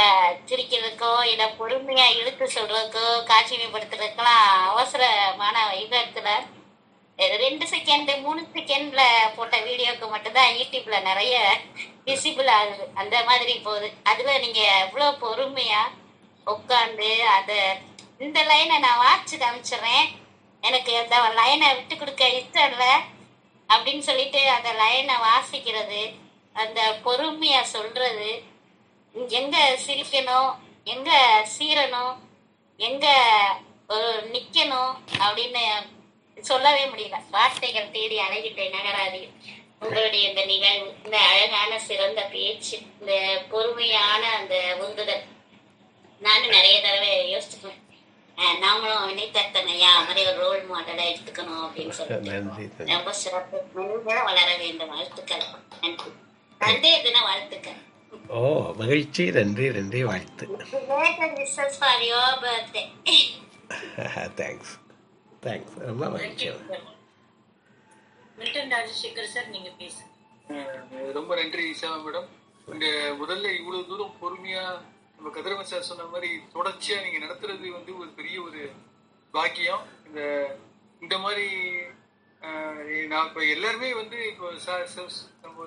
Speaker 5: சிரிக்கிறதுக்கோ இல்ல பொறுமையா இழுத்து சொல்றதுக்கோ காட்சிமைப்படுத்துறதுக்கெல்லாம் அவசரமான இடத்துல 2 செகண்ட் 3 செகண்ட்ல போட்ட வீடியோக்கு மட்டும்தான் யூடியூப்ல நிறைய விசிபிள் ஆகுது. அந்த மாதிரி போகுது. அதுல நீங்க எவ்வளவு பொறுமையா உட்காந்து அத இந்த லைனை நான் வாட்சி காமிச்சிடுறேன், எனக்கு அந்த லைனை விட்டு கொடுக்க இஷ்டம் இல்லை அப்படின்னு சொல்லிட்டு அந்த லைனை வாசிக்கிறது, அந்த பொறுமையா சொல்றது, எங்க சிரிக்கணும், எங்க சீரணும், எங்க ஒரு நிக்கணும் அப்படின்னு சொல்லவே முடியல. வார்த்தைகள் தேடி அழகிட்டேன் நகராதி. உங்களுடைய இந்த நிகழ்வு, இந்த அழகான சிறந்த பேச்சு, இந்த பொறுமையான அந்த உந்துதல் நானும் நிறைய தடவை யோசிச்சுக்குவேன். நாமளும் வினைத்தரன் ஐயா மாதிரி ஒரு ரோல் மாடலா எடுத்துக்கணும் அப்படின்னு சொல்லிட்டு
Speaker 1: நன்றி
Speaker 5: ரொம்ப சிறப்பு. மென்மேலும் வளர வேண்டும். வாழ்த்துக்கள். நன்றி. தந்தைய தின வாழ்த்துக்கள்.
Speaker 1: ஓ மகிழ்ச்சி, நன்றி நன்றி, வாழ்த்து.
Speaker 5: Wishes for your birthday.
Speaker 1: Thanks thanks, ரொம்ப மகிழ்ச்சி.
Speaker 2: மில்டன் ராஜசேகர் சார், நீங்க பேசுங்க.
Speaker 6: ரொம்ப நன்றி ஈஷா மேடம். இந்த முதல்ல இவ்வளவு தூரம் பொறுமையா நம்ம கதிரவன் சார் சொன்ன மாதிரி தொடர்ச்சியா நீங்க நடத்துறது வந்து ஒரு பெரிய ஒரு பாக்கியம். இந்த மாதிரி நான் இப்ப எல்லாருமே வந்து இப்போ நம்ம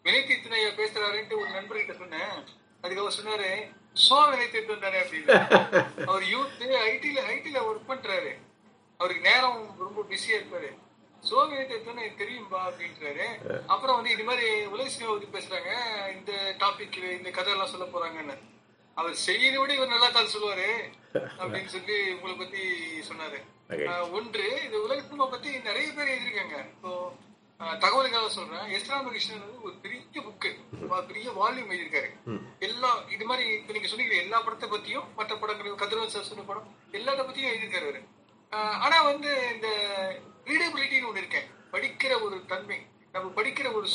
Speaker 6: வினை தீர்த்தனையா பேசுறாருன்ட்டு ஒரு நண்பர்கிட்ட சொன்னேன். அதுக்கு அவர் சொன்னாரு, வினை தீர்த்தம் தானே அப்படின்னு. அவர் யூத் ஐடில ஒர்க் பண்றாரு, அவருக்கு நேரம் ரொம்ப பிஸியா இருப்பாரு. வினை தீர்த்தம் எனக்கு தெரியும்பா அப்படின்றாரு. அப்புறம் வந்து இது மாதிரி உலக சினிமா பத்தி பேசுறாங்க, இந்த டாபிக் இந்த கதை எல்லாம் சொல்ல போறாங்கன்னு. அவர் செய்யறத விட இவர் நல்லா கதை சொல்லுவாரு அப்படின்னு சொல்லி உங்களை பத்தி சொன்னாரு. ஒன்று, இந்த உலக சினிமா பத்தி நிறைய பேர் எழுதியிருக்காங்க. இப்போ தகவலுக்காக சொல்றேன், எஸ் ராமகிருஷ்ணன் வந்து ஒரு பெரிய புக்கு, பெரிய வால்யூம் எழுதியிருக்காரு. எல்லாம் இது மாதிரி இப்ப நீங்க சொன்னீங்க எல்லா படத்தை பத்தியும், மற்ற படங்கள் கதிரவன் சார் சொன்ன படம் எல்லாத்த பத்தியும் எழுதியிருக்காரு அவரு. ஆனா வந்து இந்த ரீடபிலிட்டின்னு ஒண்ணு இருக்கேன், படிக்கிற ஒரு தன்மை, நம்ம படிக்கிற ஒரு